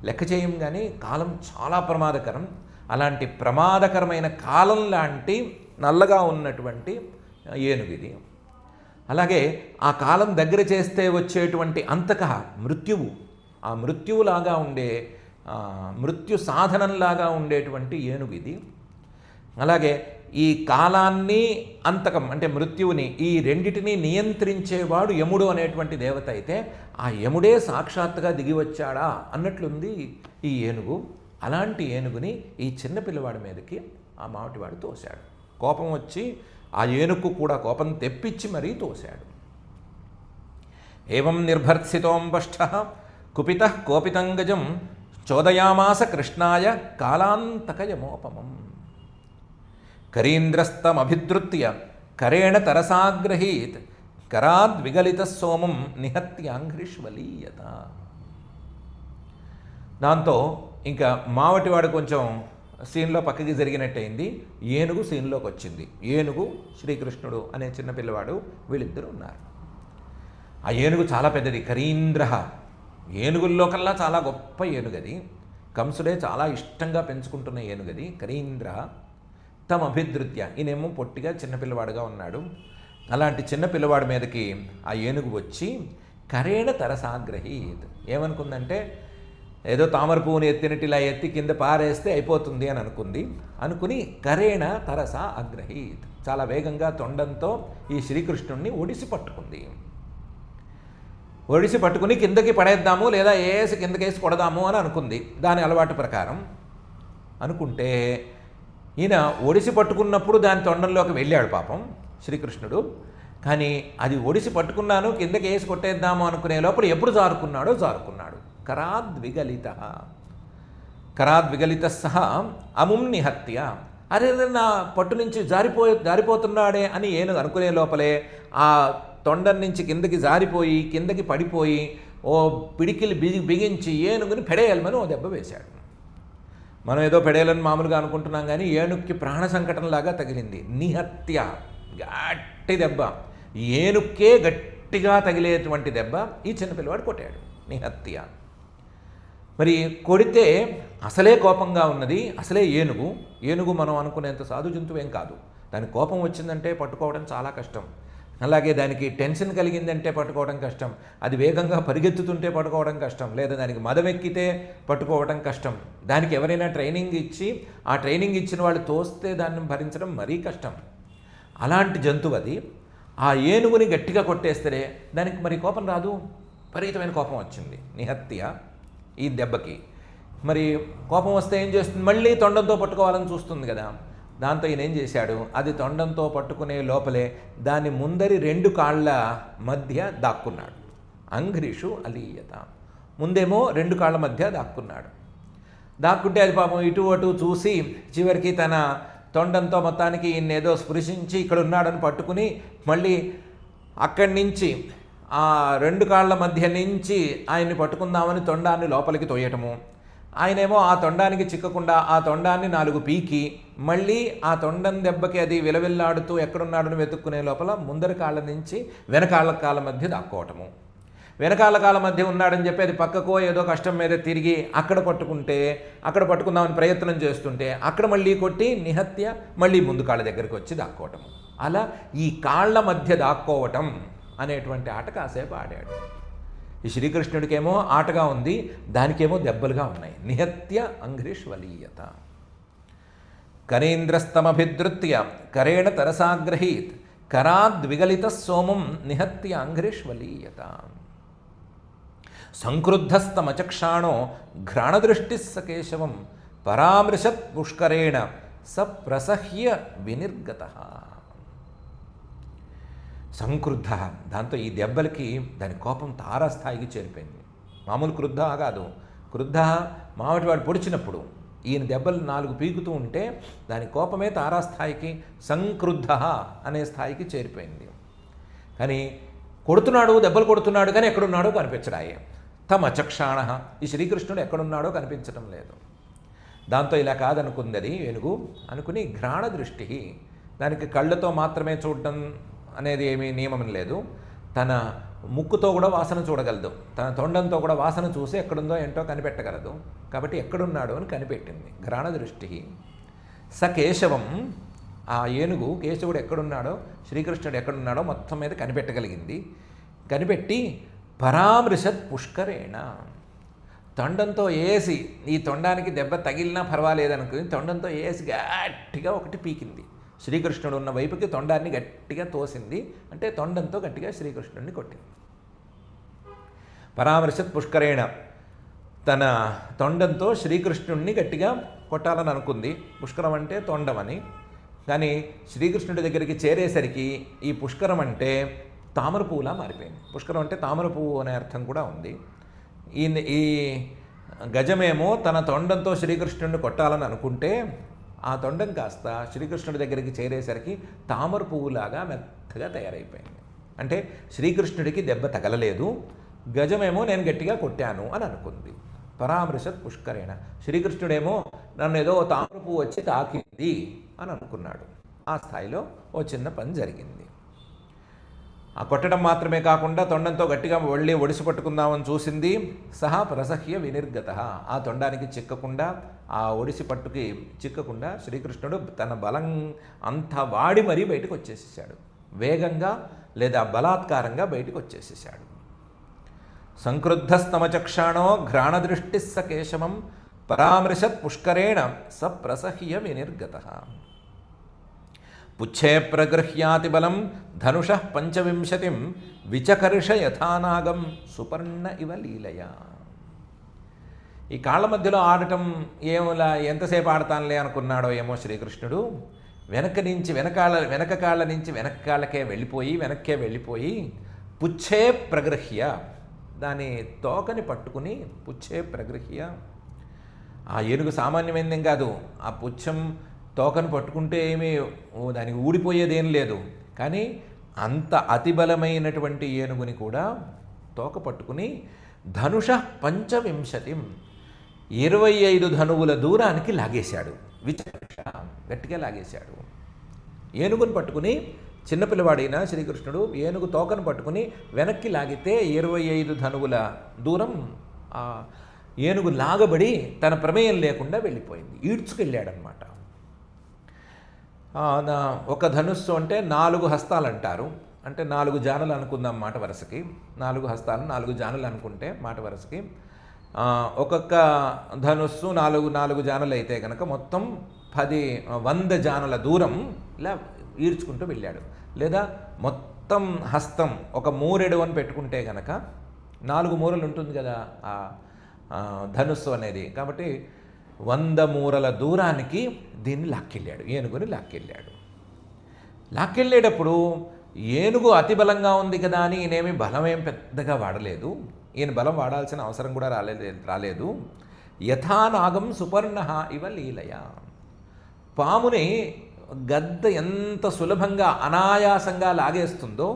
లెక్క చేయం, కానీ కాలం చాలా ప్రమాదకరం. అలాంటి ప్రమాదకరమైన కాలం లాంటి నల్లగా ఉన్నటువంటి ఏనుగిది. అలాగే ఆ కాలం దగ్గర చేస్తే వచ్చేటువంటి అంతక మృత్యువు, ఆ మృత్యువులాగా ఉండే మృత్యు సాధనంలాగా ఉండేటువంటి ఏనుగిది. అలాగే ఈ కాలాన్ని, అంతకం అంటే మృత్యువుని, ఈ రెండిటిని నియంత్రించేవాడు యముడు అనేటువంటి దేవత అయితే ఆ యముడే సాక్షాత్తుగా దిగి వచ్చాడా అన్నట్లుంది ఈ ఏనుగు. అలాంటి ఏనుగుని ఈ చిన్న పిల్లవాడి మీదకి ఆ మావటివాడు తోశాడు. కోపం వచ్చి ఆ ఏనుగు కూడా కోపం తెప్పించి మరీ తోశాడు. ఏవం నిర్భర్త్సితోంబష్ట కుపిత కోపితంగజం చోదయామాస కృష్ణాయ కాలాంతకయమోపమం. కరీంద్రస్తమభిద్రుత్య కరేణ తరసాగ్రహీత్ కరాద్విగలిత సోమం నిహత్యాంఘ్రిష్వలీయత. దాంతో ఇంకా మావటివాడు కొంచెం సీన్లో పక్కకి జరిగినట్టయింది. ఏనుగు సీన్లోకి వచ్చింది. ఏనుగు, శ్రీకృష్ణుడు అనే చిన్నపిల్లవాడు, వీళ్ళిద్దరూ ఉన్నారు. ఆ ఏనుగు చాలా పెద్దది, కరీంద్ర. ఏనుగుల్లో కల్లా చాలా గొప్ప ఏనుగది. కంసుడే చాలా ఇష్టంగా పెంచుకుంటున్న ఏనుగది కరీంద్ర. తమ అభిధృత్య, ఈయనేమో పొట్టిగా చిన్నపిల్లవాడుగా ఉన్నాడు. అలాంటి చిన్నపిల్లవాడి మీదకి ఆ ఏనుగు వచ్చి కరేణ తరసాగ్రహీత్. ఏమనుకుందంటే ఏదో తామర పువ్వుని ఎత్తినట్టు ఇలా ఎత్తి కింద పారేస్తే అయిపోతుంది అని అనుకుని కరేణ తరస అగ్రహీత్, చాలా వేగంగా తొండంతో ఈ శ్రీకృష్ణుణ్ణి ఒడిసి పట్టుకుంది. ఒడిసి పట్టుకుని కిందకి పడేద్దాము, లేదా కిందకేసి కొడదాము అని అనుకుంది. దాని అలవాటు ప్రకారం అనుకుంటే ఈయన ఒడిసి పట్టుకున్నప్పుడు దాని తొండంలోకి వెళ్ళాడు పాపం శ్రీకృష్ణుడు. కానీ అది ఒడిసి పట్టుకున్నాను, కిందకి వేసి కొట్టేద్దాము అనుకునే లోపల ఎప్పుడు జారుకున్నాడు. కరాద్విగలిత సహ అముం నిహత్య. అరే నా పట్టు నుంచి జారిపోతున్నాడే అని ఏనుగు అనుకునే లోపలే ఆ తొండం నుంచి కిందకి పడిపోయి ఓ పిడికిలు బిగించి ఏనుగుని పెడేయాలని ఓ దెబ్బ వేశాడు. మనం ఏదో పెడేయాలని మామూలుగా అనుకుంటున్నాం, కానీ ఏనుగుకి ప్రాణ సంకటంలాగా తగిలింది. నిహత్య, గట్టి దెబ్బ. ఏనుక్కే గట్టిగా తగిలేటువంటి దెబ్బ ఈ చిన్నపిల్లవాడు కొట్టాడు. నిహత్య. మరి కొడితే అసలే కోపంగా ఉన్నది, అసలే ఏనుగు మనం అనుకునేంత సాధు జంతువేం కాదు. దానికి కోపం వచ్చిందంటే పట్టుకోవడం చాలా కష్టం. అలాగే దానికి టెన్షన్ కలిగిందంటే పట్టుకోవడం కష్టం. అది వేగంగా పరిగెత్తుతుంటే పట్టుకోవడం కష్టం, లేదా దానికి మదమెక్కితే పట్టుకోవడం కష్టం. దానికి ఎవరైనా ట్రైనింగ్ ఇచ్చి ఆ ట్రైనింగ్ ఇచ్చిన వాళ్ళు తోస్తే దాన్ని భరించడం మరీ కష్టం. అలాంటి జంతువు అది. ఆ ఏనుగుని గట్టిగా కొట్టేస్తే దానికి మరి కోపం రాదు, విపరీతమైన కోపం వచ్చింది. నిహత్య ఈ దెబ్బకి. మరి కోపం వస్తే ఏం చేస్తుంది? మళ్ళీ తొండంతో పట్టుకోవాలని చూస్తుంది కదా. దాంతో ఈయన ఏం చేశాడు, అది తొండంతో పట్టుకునే లోపలే దాని ముందరి 2 కాళ్ళ మధ్య దాక్కున్నాడు. అంఘ్రిషు అలీయత. ముందేమో 2 కాళ్ళ మధ్య దాక్కుంటే అది పాపం ఇటు అటు చూసి చివరికి తన తొండంతో మొత్తానికి ఈయనేదో స్పృశించి ఇక్కడ ఉన్నాడని పట్టుకుని మళ్ళీ అక్కడి నుంచి ఆ 2 కాళ్ళ మధ్య నుంచి ఆయన్ని పట్టుకుందామని తొండాన్ని లోపలికి తోయటము. ఆయనేమో ఆ తొండానికి చిక్కకుండా ఆ తొండాన్ని 4 పీకి మళ్ళీ ఆ తొండం దెబ్బకి అది విలవిల్లాడుతూ ఎక్కడున్నాడని వెతుక్కునే లోపల ముందరి కాళ్ళ నుంచి వెనకాళ్ళ కాళ్ళ మధ్య దాక్కోవటము. వెనకాళ్ళ కాళ్ళ మధ్య ఉన్నాడని చెప్పి అది పక్కకో ఏదో కష్టం మీద తిరిగి అక్కడ పట్టుకుందామని ప్రయత్నం చేస్తుంటే అక్కడ మళ్ళీ కొట్టి నిహత్య మళ్ళీ ముందు కాళ్ళ దగ్గరికి వచ్చి దాక్కోవటము. అలా ఈ కాళ్ళ మధ్య దాక్కోవటం అనేటువంటి ఆట కాసేపు ఆడాడు. ఈ శ్రీకృష్ణుడికేమో ఆటగా ఉంది, దానికేమో దెబ్బలుగా ఉన్నాయి. నిహత్య అంఘ్రిష్వలీయత. కరేంద్రస్తమభిధృత్య కరేణ తరసాగ్రహీత్ కరాద్విగలిత సోమం నిహత్య అంఘ్రిష్వలీయత. సంక్రుద్ధస్తమచక్షాణో ఘ్రాణదృష్టి సకేశవం పరామృశత్ పుష్కరేణ సప్రసహ్య వినిర్గత. సంక్రుద్ధ. దాంతో ఈ దెబ్బలకి దాని కోపం తారాస్థాయికి చేరిపోయింది. మామూలు క్రుద్ధ కాదు. క్రుద్ధ మావటివాడు పొడిచినప్పుడు ఈయన దెబ్బలు 4 పీకుతూ ఉంటే దాని కోపమే తారాస్థాయికి సంక్రుద్ధ అనే స్థాయికి చేరిపోయింది. కానీ కొడుతున్నాడు, దెబ్బలు కొడుతున్నాడు, కానీ ఎక్కడున్నాడో కనిపించడాయే. తమ చక్షాణ, ఈ శ్రీకృష్ణుడు ఎక్కడున్నాడో కనిపించడం లేదు. దాంతో ఇలా కాదనుకుంది అది ఏనుగు. అనుకుని ఘ్రాణ దృష్టి, దానికి కళ్ళతో మాత్రమే చూడడం అనేది ఏమీ నియమం లేదు. తన ముక్కుతో కూడా వాసన చూడగలదు, తన తొండంతో కూడా వాసన చూసి ఎక్కడుందో ఏంటో కనిపెట్టగలదు. కాబట్టి ఎక్కడున్నాడో అని కనిపెట్టింది. ఘ్రాణ దృష్టి స కేశవం, ఆ ఏనుగు కేశవుడు ఎక్కడున్నాడో, శ్రీకృష్ణుడు ఎక్కడున్నాడో మొత్తం మీద కనిపెట్టగలిగింది. కనిపెట్టి పరామృశత్ పుష్కరేణ, తొండంతో వేసి, ఈ తొండానికి దెబ్బ తగిలినా పర్వాలేదనుకుని తొండంతో వేసి గట్టిగా ఒకటి పీకింది. శ్రీకృష్ణుడు ఉన్న వైపుకి తొండాన్ని గట్టిగా తోసింది. అంటే తొండంతో గట్టిగా శ్రీకృష్ణుడిని కొట్టింది. పరామర్శత్ పుష్కరేణ, తన తొండంతో శ్రీకృష్ణుడిని గట్టిగా కొట్టాలని అనుకుంది. పుష్కరం అంటే తొండమని. కానీ శ్రీకృష్ణుడి దగ్గరికి చేరేసరికి ఈ పుష్కరం అంటే తామర పువ్వులా మారిపోయింది. పుష్కరం అంటే తామర పువ్వు అనే అర్థం కూడా ఉంది. ఈ గజమేమో తన తొండంతో శ్రీకృష్ణుడిని కొట్టాలని అనుకుంటే ఆ తొండం కాస్త శ్రీకృష్ణుడి దగ్గరికి చేరేసరికి తామర పువ్వులాగా మెత్తగా తయారైపోయింది. అంటే శ్రీకృష్ణుడికి దెబ్బ తగలలేదు, గజమేమో నేను గట్టిగా కొట్టాను అని అనుకుంది. పరామృశత్ పుష్కరేణ, శ్రీకృష్ణుడేమో నన్ను ఏదో తామర పువ్వు వచ్చి తాకింది అని అనుకున్నాడు. ఆ స్థాయిలో ఓ చిన్న పని జరిగింది. ఆ కొట్టడం మాత్రమే కాకుండా తొండంతో గట్టిగా వెళ్ళి ఒడిసి పట్టుకుందామని చూసింది. సహా ప్రసహ్య వినిర్గత, ఆ తొండానికి చిక్కకుండా, ఆ ఒడిసి పట్టుకి చిక్కకుండా శ్రీకృష్ణుడు తన బలం అంతా వాడి మరీ బయటకు వచ్చేసేసాడు. వేగంగా లేదా బలాత్కారంగా బయటకు వచ్చేసేసాడు. సంక్రుద్ధస్తమచక్షాణో ఘ్రాణదృష్టి స కేశవం పరామృశత్ పుష్కరేణ స ప్రసహ్య వినిర్గత. పుచ్చే ప్రగృహ్యాతి బలం ధనుషః 25 విచకర్ష యథానాగం సుపర్ణ ఇవ లీలయా. ఈ కాళ్ళ మధ్యలో ఆడటం ఏమోలా ఎంతసేపు ఆడతానులే అనుకున్నాడో ఏమో శ్రీకృష్ణుడు. వెనక కాళ్ళ నుంచి వెనక కాళ్ళకే వెళ్ళిపోయి పుచ్చే ప్రగృహ్య, దాని తోకని పట్టుకుని పుచ్చే ప్రగృహ్య. ఆ ఏనుగు సామాన్యమైనదేం కాదు. ఆ పుచ్చం తోకను పట్టుకుంటే ఏమీ దానికి ఊడిపోయేదేం లేదు. కానీ అంత అతిబలమైనటువంటి ఏనుగుని కూడా తోక పట్టుకుని ధనుష 25 25 ధనువుల దూరానికి లాగేశాడు. విచక్ష, గట్టిగా లాగేశాడు. ఏనుగుని పట్టుకుని చిన్నపిల్లవాడైన శ్రీకృష్ణుడు ఏనుగు తోకను పట్టుకుని వెనక్కి లాగితే 25 ధనువుల దూరం ఆ ఏనుగు లాగబడి తన ప్రమేయం లేకుండా వెళ్ళిపోయింది. ఈడ్చుకెళ్ళాడనమాట. ఒక ధనుస్సు అంటే 4 హస్తాలు అంటారు. అంటే 4 జానులు అనుకుందాం మాట వరుసకి. 4 హస్తాలు 4 జానులు అనుకుంటే మాట వరుసకి ఒక్కొక్క ధనుస్సు 4 జానులు అయితే కనుక మొత్తం 100 జానుల దూరం ఇలా ఈడ్చుకుంటూ వెళ్ళాడు. లేదా మొత్తం హస్తం ఒక మూరెడు అని పెట్టుకుంటే కనుక 4 మూరలు ఉంటుంది కదా ఆ ధనుస్సు అనేది. కాబట్టి 100 మూరల దూరానికి దీన్ని లాక్కెళ్ళాడు, ఏనుగుని లాక్కెళ్ళాడు. లాక్కెళ్ళేటప్పుడు ఏనుగు అతి బలంగా ఉంది కదా అని ఈయనేమి బలమేం పెద్దగా వాడలేదు. ఈయన బలం వాడాల్సిన అవసరం కూడా రాలేదు. యథానాగం సుపర్ణ ఇవ లీలయ, పాముని గద్ద ఎంత సులభంగా అనాయాసంగా లాగేస్తుందో,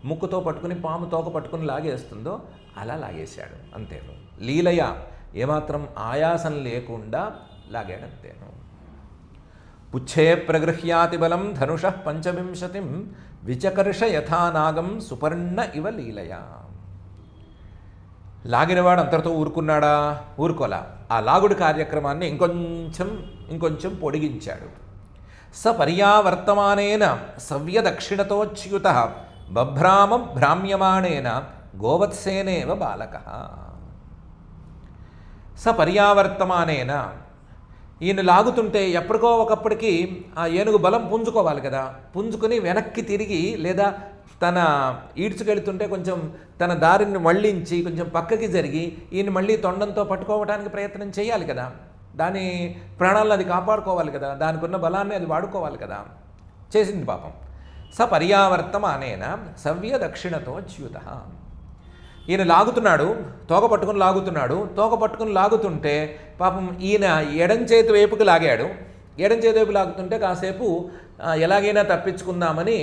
ముక్కుతో పట్టుకుని పాము తోక పట్టుకుని లాగేస్తుందో అలా లాగేశాడు. అంతేను. లీలయ, ఏమాత్రం ఆయాసం లేకుండా లాగాడంతేను. పుచ్చే ప్రగృహ్యాతి బలం ధనుషః 25 విచకర్ష యథానాగం సుపర్ణ ఇవ లీలయ. లాగినవాడు అంతటితో ఊరుకున్నాడా? ఊరుకోలా. ఆ లాగుడు కార్యక్రమాన్ని ఇంకొంచెం పొడిగించాడు. స పర్యావర్తమానేన సవ్యదక్షిణతోచ్యుత బభ్రామ భ్రామ్యమాణేన గోవత్సేనేవ బాలక. స పర్యావర్తమానేన, ఈయన లాగుతుంటే ఎప్పటికో ఒకప్పటికి ఆ ఏనుగు బలం పుంజుకోవాలి కదా. పుంజుకొని వెనక్కి తిరిగి లేదా తన ఈడ్చుకెళ్తుంటే కొంచెం తన దారిని మళ్ళించి కొంచెం పక్కకి జరిగి ఈయన మళ్ళీ తొండంతో పట్టుకోవడానికి ప్రయత్నం చేయాలి కదా. దాని ప్రాణాలను అది కాపాడుకోవాలి కదా. దానికి ఉన్న బలాన్ని అది వాడుకోవాలి కదా. చేసింది పాపం. స పర్యావర్తమానేన సవ్య దక్షిణతో చ్యుత. ఈయన లాగుతున్నాడు, తోక పట్టుకుని లాగుతుంటే పాపం ఈయన ఎడం చేతి వైపుకి లాగాడు. ఎడం చేతి వైపు లాగుతుంటే కాసేపు ఎలాగైనా తప్పించుకుందామని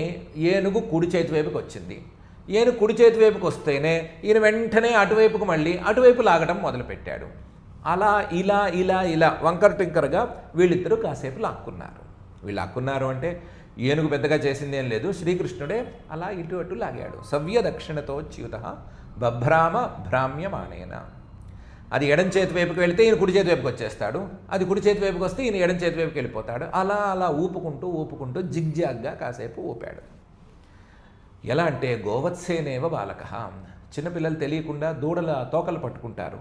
ఏనుగు కుడి చేతి వైపుకి వచ్చింది. ఈయన కుడి చేతి వైపుకి వస్తేనే ఈయన వెంటనే అటువైపు లాగడం మొదలుపెట్టాడు. అలా ఇలా వంకర టింకరగా వీళ్ళిద్దరూ కాసేపు లాక్కున్నారు. వీళ్ళు లాక్కున్నారు అంటే ఏనుగు పెద్దగా చేసింది ఏం లేదు, శ్రీకృష్ణుడే అలా ఇటు అటు లాగాడు. సవ్య దక్షిణతో చ్యుత బభ్రామ భ్రామ్యమానేన. అది ఎడం చేతి వైపుకి వెళితే ఈయన కుడి చేతి వైపుకి వచ్చేస్తాడు, అది కుడి చేతి వైపుకి వస్తే ఈయన ఎడం చేతి వైపుకి వెళ్ళిపోతాడు. అలా ఊపుకుంటూ జిగ్జాగ్గా కాసేపు ఊపాడు. ఎలా అంటే గోవత్సేనేవ బాలక. చిన్నపిల్లలు తెలియకుండా దూడల తోకలు పట్టుకుంటారు.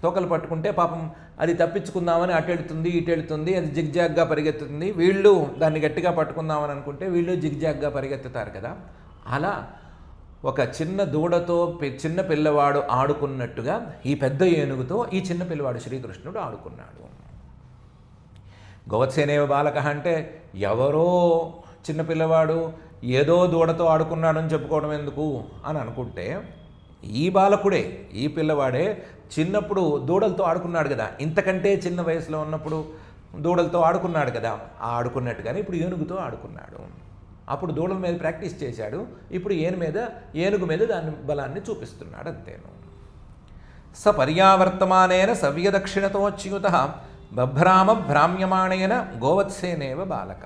తోకలు పట్టుకుంటే పాపం అది తప్పించుకుందామని అటు వెళుతుంది, అది జిగ్జాగ్గా పరిగెత్తుతుంది. వీళ్ళు దాన్ని గట్టిగా పట్టుకుందామని అనుకుంటే వీళ్ళు జిగ్జాగ్గా పరిగెత్తుతారు కదా. అలా ఒక చిన్న దూడతో చిన్న పిల్లవాడు ఆడుకున్నట్టుగా ఈ పెద్ద ఏనుగుతో ఈ చిన్న పిల్లవాడు శ్రీకృష్ణుడు ఆడుకున్నాడు. గోవత్సేనేవ బాలక అంటే ఎవరో చిన్నపిల్లవాడు ఏదో దూడతో ఆడుకున్నాడని చెప్పుకోవడం ఎందుకు అని అనుకుంటే, ఈ బాలకుడే, ఈ పిల్లవాడే చిన్నప్పుడు దూడలతో ఆడుకున్నాడు కదా. ఇంతకంటే చిన్న వయసులో ఉన్నప్పుడు దూడలతో ఆడుకున్నాడు కదా, ఆడుకున్నట్టుగానే ఇప్పుడు ఏనుగుతో ఆడుకున్నాడు. అప్పుడు దూడల మీద ప్రాక్టీస్ చేశాడు, ఇప్పుడు ఏనుగు మీద దాని బలాన్ని చూపిస్తున్నాడు అంతేను. స పర్యావర్తమానేన సవ్యదక్షిణతో చ్యుత బభ్రామ భ్రామ్యమాణేన గోవత్సేనేవ బాలక.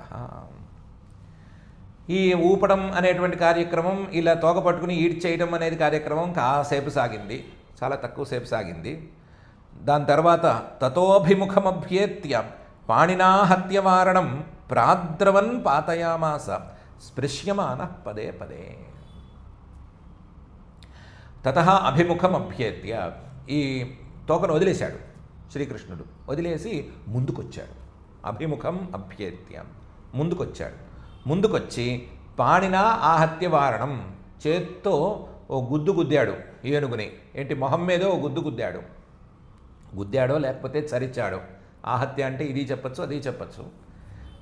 ఈ ఊపడం అనేటువంటి కార్యక్రమం, ఇలా తోక పట్టుకుని ఈడ్చేయడం అనేది కార్యక్రమం కాసేపు సాగింది, చాలా తక్కువసేపు సాగింది. దాని తర్వాత తతోభిముఖమభ్యేత్య పాణినా హత్యవారణం ప్రాద్రవన్ పాతయామాస స్పృశ్యమాన పదే పదే. తతః అభిముఖం అభ్యేత్య, ఈ తోకను వదిలేశాడు శ్రీకృష్ణుడు. వదిలేసి ముందుకొచ్చాడు. అభిముఖం అభ్యేత్య, ముందుకొచ్చి పాణినా ఆహత్య వారణం, చేత్తో ఓ గుద్దు గుద్దాడు ఏనుగుని. ఏంటి, మొహం మీద ఓ గుద్దు గుద్దాడో లేకపోతే చరిచాడో. ఆహత్య అంటే ఇది చెప్పచ్చు, అది చెప్పచ్చు.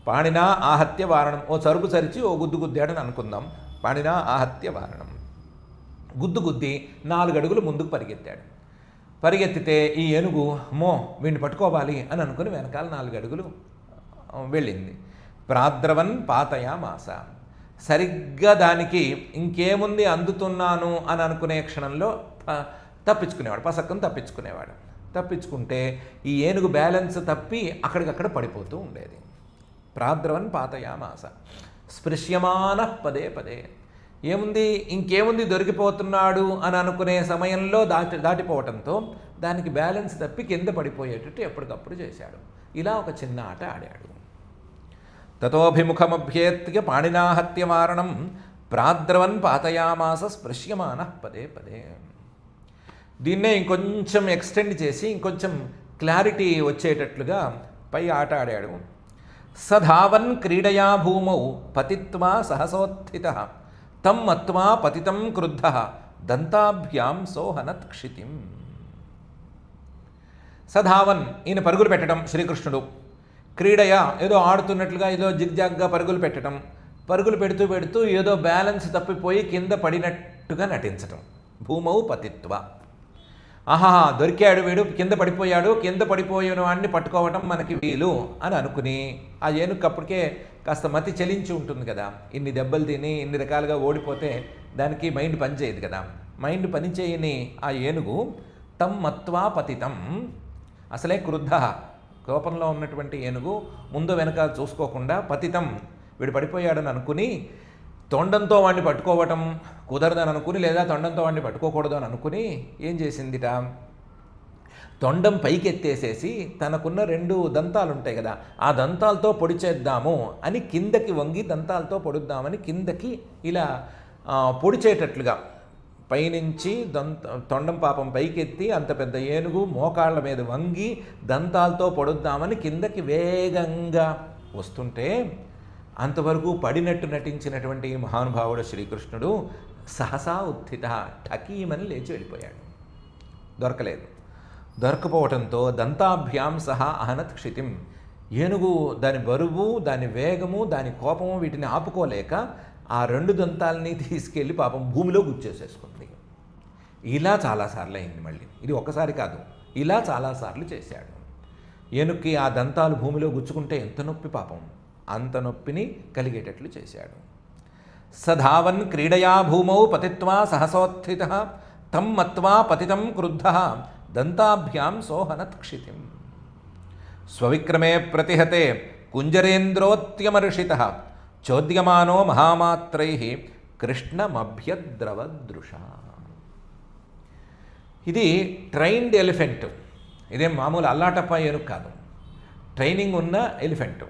పాణినా ఆహత్య వారణం, ఓ చరుపు చరిచి ఓ గుద్దు గుద్దాడని అనుకుందాం. పాణినా ఆహత్య వారణం, గుద్ది 4 అడుగులు ముందుకు పరిగెత్తితే ఈ ఏనుగు వీడిని పట్టుకోవాలి అని అనుకుని వెనకాల 4 అడుగులు వెళ్ళింది. ప్రాద్రవన్ పాతయామాస, సరిగ్గా దానికి ఇంకేముంది అందుతున్నాను అని అనుకునే క్షణంలో తప్పించుకునేవాడు, పసక్కను తప్పించుకుంటే ఈ ఏనుగు బ్యాలెన్స్ తప్పి అక్కడికక్కడ పడిపోతూ ఉండేది. ప్రాద్రవన్ పాతయామాస స్పృశ్యమాన పదే పదే. ఇంకేముంది దొరికిపోతున్నాడు అని అనుకునే సమయంలో దాటిపోవటంతో దానికి బ్యాలెన్స్ తప్పి కింద పడిపోయేటట్టు ఎప్పటికప్పుడు చేశాడు. ఇలా ఒక చిన్న ఆట ఆడాడు. తతోభిముఖమభ్యేత్య పాణినా హత్యవారణం ప్రాద్రవన్ పాతయామాస స్పృశ్యమాన పదే పదే. దీన్నే ఇంకొంచెం ఎక్స్టెండ్ చేసి ఇంకొంచెం క్లారిటీ వచ్చేటట్లుగా పై ఆట ఆడాడు. సధావన్ క్రీడయా భూమౌ పతిత్వా సహసోత్థితః తం మత్వా పతితం క్రుద్ధః దంతాభ్యాం సోహనత్ క్షితిం. సధావన్, ఈయన పరుగులు పెట్టడం శ్రీకృష్ణుడు. క్రీడయా, ఏదో ఆడుతున్నట్లుగా ఏదో జిగ్జాగ్గా పరుగులు పెడుతూ ఏదో బ్యాలెన్స్ తప్పిపోయి కింద పడినట్టుగా నటించటం. భూమౌ పతిత్వ, దొరికాడు వీడు, కింద పడిపోయిన వాడిని పట్టుకోవటం మనకి వీలు అని అనుకుని, ఆ ఏనుగు అప్పటికే కాస్త మతి చెలించి ఉంటుంది కదా. ఇన్ని దెబ్బలు తిని ఇన్ని రకాలుగా ఓడిపోతే దానికి మైండ్ పనిచేయదు కదా. మైండ్ పనిచేయని ఆ ఏనుగు తం మత్వా పతితం, అసలే క్రుద్ధ, కోపంలో ఉన్నటువంటి ఏనుగు ముందు వెనక చూసుకోకుండా పతితం, వీడు పడిపోయాడని అనుకుని తొండంతో వాడిని పట్టుకోవటం కుదరదని అనుకుని, లేదా తొండంతో వాడిని పట్టుకోకూడదు అని అనుకుని ఏం చేసిందిట, తొండం పైకెత్తేసేసి తనకున్న 2 దంతాలు ఉంటాయి కదా, ఆ దంతాలతో పొడిచేద్దాము అని కిందకి వంగి, దంతాలతో పొడుద్దామని కిందకి ఇలా పొడిచేటట్లుగా పైనుంచి తొండం పాపం పైకెత్తి అంత పెద్ద ఏనుగు మోకాళ్ళ మీద వంగి దంతాలతో పొడుద్దామని కిందకి వేగంగా వస్తుంటే, అంతవరకు పడినట్టు నటించినటువంటి మహానుభావుడు శ్రీకృష్ణుడు సహసా ఉత్థిత, ఠకీమని లేచి వెళ్ళిపోయాడు. దొరకపోవటంతో దంతాభ్యాం సహా అహనత్ క్షితిం, ఏనుగు దాని బరువు, దాని వేగము, దాని కోపము వీటిని ఆపుకోలేక ఆ 2 దంతాలని తీసుకెళ్ళి పాపం భూమిలో గుచ్చేసేసుకుంది. ఇలా చాలాసార్లు అయింది. మళ్ళీ ఇది ఒక్కసారి కాదు, ఇలా చాలాసార్లు చేశాడు. ఏనుక్కి ఆ దంతాలు భూమిలో గుచ్చుకుంటే ఎంత నొప్పి పాపం, అంత నొప్పిని కలిగేటట్లు చేశాడు. సధావన్ క్రీడయా భూమౌ పతిత్వా సహసోత్థిత తం మత్వా పతితం క్రుద్ధ దంతాభ్యాం సోహనత్ క్షితిం. స్వవిక్రమే ప్రతిహతే కుంజరేంద్రోత్యమర్షిత చోద్యమానో మహామాత్రై కృష్ణమభ్యద్రవదృష. ఇది ట్రైన్డ్ ఎలిఫెంట్. ఇదేం మామూలు అల్లాటప్ప ఏనుగు కాదు, ట్రైనింగ్ ఉన్న ఎలిఫెంట్.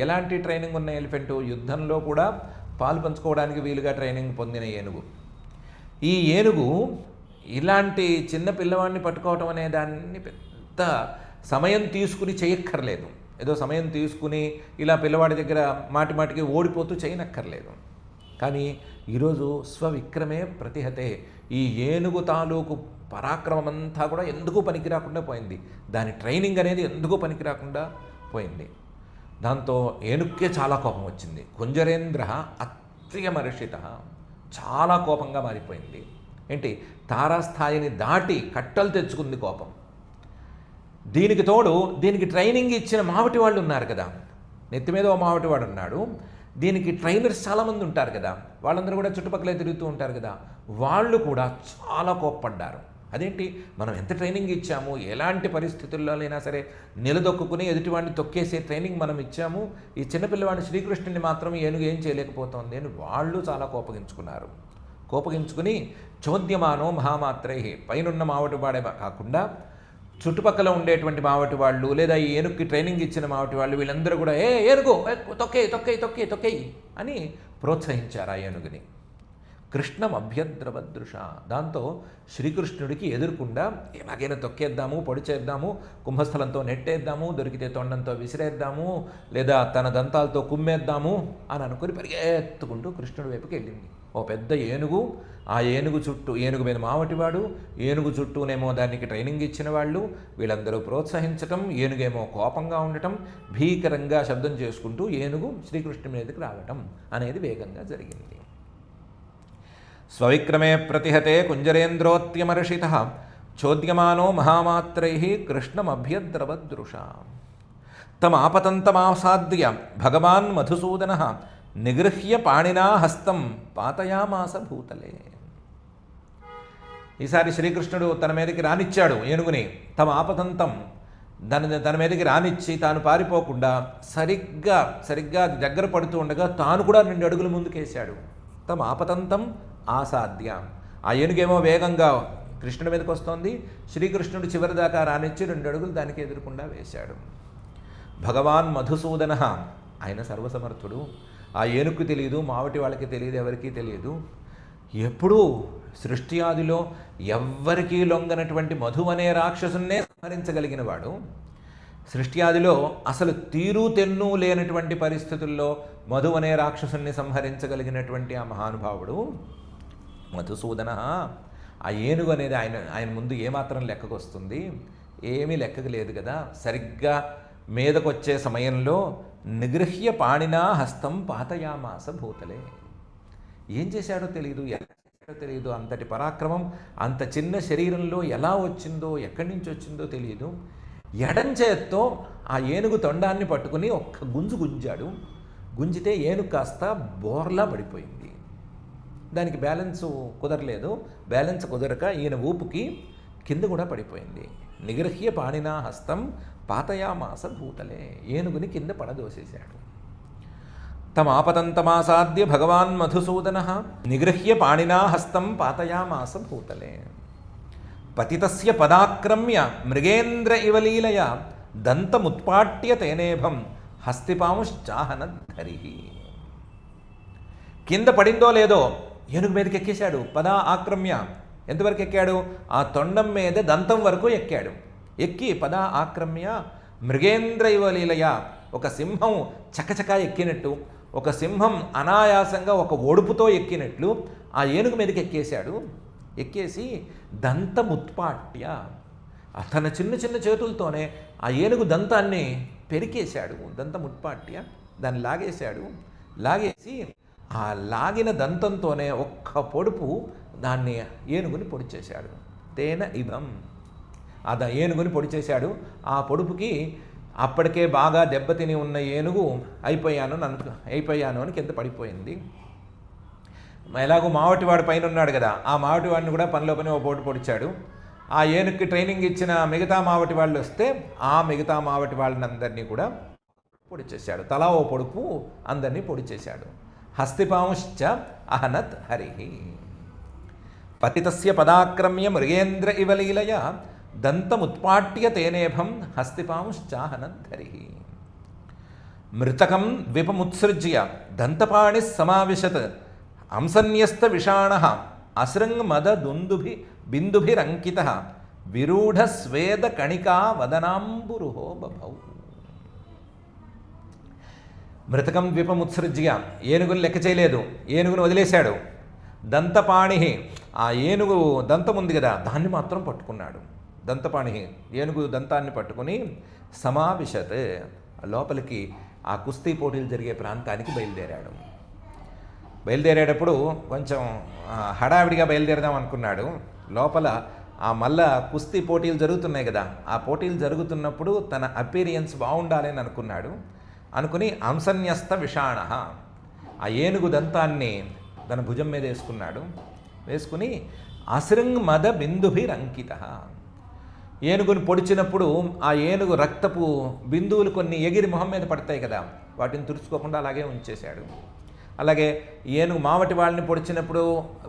ఎలాంటి ట్రైనింగ్ ఉన్న ఎలిఫెంటు? యుద్ధంలో కూడా పాలు పంచుకోవడానికి వీలుగా ట్రైనింగ్ పొందిన ఏనుగు. ఈ ఏనుగు ఇలాంటి చిన్న పిల్లవాడిని పట్టుకోవటం అనే దాన్ని పెద్ద సమయం తీసుకుని చేయక్కర్లేదు. ఏదో సమయం తీసుకుని ఇలా పిల్లవాడి దగ్గర మాటిమాటికి ఓడిపోతూ చేయనక్కర్లేదు. కానీ ఈరోజు స్వవిక్రమే ప్రతిహతే, ఈ ఏనుగు తాలూకు పరాక్రమం అంతా కూడా ఎందుకు పనికి రాకుండా పోయింది. దాని ట్రైనింగ్ అనేది ఎందుకు పనికి రాకుండా పోయింది. దాంతో ఏనుక్కే చాలా కోపం వచ్చింది. కుంజరేంద్ర అత్యమర్షిత, చాలా కోపంగా మారిపోయింది. ఏంటి, తారాస్థాయిని దాటి కట్టలు తెచ్చుకుంది కోపం. దీనికి తోడు దీనికి ట్రైనింగ్ ఇచ్చిన మావటి వాళ్ళు ఉన్నారు కదా, నెత్తి మీద ఓ మావటి వాడు ఉన్నాడు, దీనికి ట్రైనర్స్ చాలామంది ఉంటారు కదా, వాళ్ళందరూ కూడా చుట్టుపక్కలే తిరుగుతూ ఉంటారు కదా, వాళ్ళు కూడా చాలా కోప్పడ్డారు. అదేంటి, మనం ఎంత ట్రైనింగ్ ఇచ్చాము, ఎలాంటి పరిస్థితుల్లోనైనా సరే నిలదొక్కుని ఎదుటివాడిని తొక్కేసే ట్రైనింగ్ మనం ఇచ్చాము, ఈ చిన్నపిల్లవాడిని శ్రీకృష్ణుని మాత్రం ఏనుగు ఏం చేయలేకపోతుంది అని వాళ్ళు చాలా కోపగించుకున్నారు. కోపగించుకుని చోద్యమానో మహామాత్రై, పైనున్న మావటి వాడే కాకుండా చుట్టుపక్కల ఉండేటువంటి మావటి వాళ్ళు లేదా ఈ ఏనుగుకి ట్రైనింగ్ ఇచ్చిన మావటి వాళ్ళు వీళ్ళందరూ కూడా ఏనుగు తొక్కేయి తొక్కేయి తొక్కేయి తొక్కేయి అని ప్రోత్సహించారు ఆ ఏనుగుని. కృష్ణం అభ్యద్రవదృష. దాంతో శ్రీకృష్ణుడికి ఎదురుకుండా ఎలాగైనా తొక్కేద్దాము, పొడి చేద్దాము, కుంభస్థలంతో నెట్టేద్దాము, దొరికితే తొండంతో విసిరేద్దాము, లేదా తన దంతాలతో కుమ్మేద్దాము అని అనుకుని పరిగెత్తుకుంటూ కృష్ణుడి వైపుకి వెళ్ళింది. ఓ పెద్ద ఏనుగు, ఆ ఏనుగు చుట్టూ, ఏనుగు మీద మావటివాడు, ఏనుగు చుట్టూనేమో దానికి ట్రైనింగ్ ఇచ్చిన వాళ్ళు, వీళ్ళందరూ ప్రోత్సహించటం, ఏనుగేమో కోపంగా ఉండటం, భీకరంగా శబ్దం చేసుకుంటూ ఏనుగు శ్రీకృష్ణుడి మీదకి రావటం అనేది వేగంగా జరిగింది. స్వవిక్రమే ప్రతిహతే కుంజరేంద్రోత్యమర్షిత చోద్యమానో మహామాత్రై కృష్ణమభ్యద్రవదృష. తమాపతంతమాసాద్య భగవాన్ మధుసూదన నిగృహ్య పాణినా హస్తం పాతయామాస భూతలే. ఈసారి శ్రీకృష్ణుడు తన మీదకి రానిచ్చాడు ఏనుగుని. తమ ఆపతంతం తన మీదకి రానిచ్చి తాను పారిపోకుండా సరిగ్గా దగ్గర పడుతూ ఉండగా తాను కూడా 2 అడుగులు ముందుకేశాడు. తమ ఆపతంతం ఆసాద్య. ఆ ఏనుగేమో వేగంగా కృష్ణుడి మీదకి వస్తోంది, శ్రీకృష్ణుడు చివరి దాకా రానిచ్చి 2 అడుగులు దానికి ఎదురకుండా వేశాడు. భగవాన్ మధుసూదన, ఆయన సర్వసమర్థుడు. ఆ ఏనుగుకి తెలియదు, మావటి వాళ్ళకి తెలియదు, ఎవరికీ తెలియదు. ఎప్పుడూ సృష్టి ఆదిలో ఎవ్వరికీ లొంగనటువంటి మధు అనే రాక్షసున్నే సంహరించగలిగిన వాడు, సృష్టి ఆదిలో అసలు తీరు తెన్ను లేనటువంటి పరిస్థితుల్లో మధు అనే రాక్షసుని సంహరించగలిగినటువంటి ఆ మహానుభావుడు మధుసూదన. ఆ ఏనుగు అనేది ఆయన ముందు ఏమాత్రం లెక్కకు వస్తుంది? ఏమీ లెక్కకు లేదు కదా. సరిగ్గా మీదకొచ్చే సమయంలో నిగృహ్య పాణినా హస్తం పాతయామాస భూతలే. ఏం చేశాడో తెలియదు, ఎలా చేశాడో తెలియదు. అంతటి పరాక్రమం అంత చిన్న శరీరంలో ఎలా వచ్చిందో, ఎక్కడి నుంచి వచ్చిందో తెలియదు. ఎడం చేత్తో ఆ ఏనుగు తొండాన్ని పట్టుకుని ఒక్క గుంజు గుంజాడు. గుంజితే ఏనుగు కాస్త బోర్లా పడిపోయింది. దానికి బ్యాలెన్స్ కుదరలేదు. బ్యాలెన్స్ కుదరక ఈయన ఊపుకి కింద కూడా పడిపోయింది. నిగృహ్య పాణినా హస్తం పాతయామాస భూతలే. ఏనుగుని కింద పడదోసేశాడు. తమాపతంతమాసాద్య భగవాన్ మధుసూదన నిగృహ్య పాణినా హస్తం పాతయామాస భూతలే. పతితస్య పదాక్రమ్య మృగేంద్ర ఇవ లీలయ దంతముత్పాట్య తేనేభం హస్తిపాంశ్చాహనద్ధరి. కింద పడిందో లేదో ఏనుగు మీదకి ఎక్కేశాడు. పదా ఆక్రమ్య, ఎంతవరకు ఎక్కాడు? ఆ తొండం మీద దంతం వరకు ఎక్కాడు. ఎక్కి పదా ఆక్రమ్య మృగేంద్ర ఇవ లీలయ, ఒక సింహం చకచకా ఎక్కినట్టు, ఒక సింహం అనాయాసంగా ఒక ఒడుపుతో ఎక్కినట్లు ఆ ఏనుగు మీదకి ఎక్కేశాడు. ఎక్కేసి దంతముత్పాట్య, తన చిన్న చిన్న చేతులతోనే ఆ ఏనుగు దంతాన్ని పెరికేశాడు. దంతముత్పాట్య, దాన్ని లాగేశాడు. లాగేసి ఆ లాగిన దంతంతోనే ఒక్క పొడుపు దాన్ని ఏనుగుని పొడి చేశాడు. తేన ఇదం, అది ఏనుగుని పొడి చేశాడు. ఆ పొడుపుకి అప్పటికే బాగా దెబ్బతిని ఉన్న ఏనుగు అయిపోయాను అని కింద పడిపోయింది. ఎలాగో మావటివాడు పైన ఉన్నాడు కదా, ఆ మావటివాడిని కూడా పనిలో పని ఓ పోటు పొడిచాడు. ఆ ఏనుగుకి ట్రైనింగ్ ఇచ్చిన మిగతా మావటి వాళ్ళు వస్తే ఆ మిగతా మావటి వాళ్ళని అందరినీ కూడా పొడి చేశాడు. తలా ఓ పొడుపు అందరినీ పొడి చేశాడు. హస్తిపాంశ్చ అహనత్ హరి. పతితస్య పదాక్రమ్య మృగేంద్ర ఇవ లీలయ దంతముత్పాట్య తేనేభం హస్తిపాంశ్చాహనత్ హరి. మృతకం ద్విపముత్సృజ్య దంతపాణి సమావిశత్ అంసన్యస్త విషాణ అసృంగ్ మద దుందుభి బిందుభిరంకిత విరూఢ స్వేద కణికా వదనాంబురుహో బభౌ. మృతకం ద్విపముత్సృజ్య, ఏనుగును లెక్క చేయలేదు, ఏనుగును వదిలేశాడు. దంతపాణి, ఆ ఏనుగు దంతం ఉంది కదా దాన్ని మాత్రం పట్టుకున్నాడు. దంతపాణి, ఏనుగు దంతాన్ని పట్టుకుని సమావిశత్, లోపలికి ఆ కుస్తీ పోటీలు జరిగే ప్రాంతానికి బయలుదేరాడు. బయలుదేరేటప్పుడు కొంచెం హడావిడిగా బయలుదేరదాం అనుకున్నాడు. లోపల ఆ మళ్ళా కుస్తీ పోటీలు జరుగుతున్నాయి కదా, ఆ పోటీలు జరుగుతున్నప్పుడు తన అపీరియన్స్ బాగుండాలి అని అనుకుని అంసన్యస్త విషాణ, ఆ ఏనుగు దంతాన్ని తన భుజం మీద వేసుకుని అసృంగ్ మద బిందుభిరంకిత, ఏనుగును పొడిచినప్పుడు ఆ ఏనుగు రక్తపు బిందువులు కొన్ని ఎగిరి మొహం మీద పడతాయి కదా, వాటిని తుడుచుకోకుండా అలాగే ఉంచేశాడు. అలాగే ఏనుగు మావటి వాళ్ళని పొడిచినప్పుడు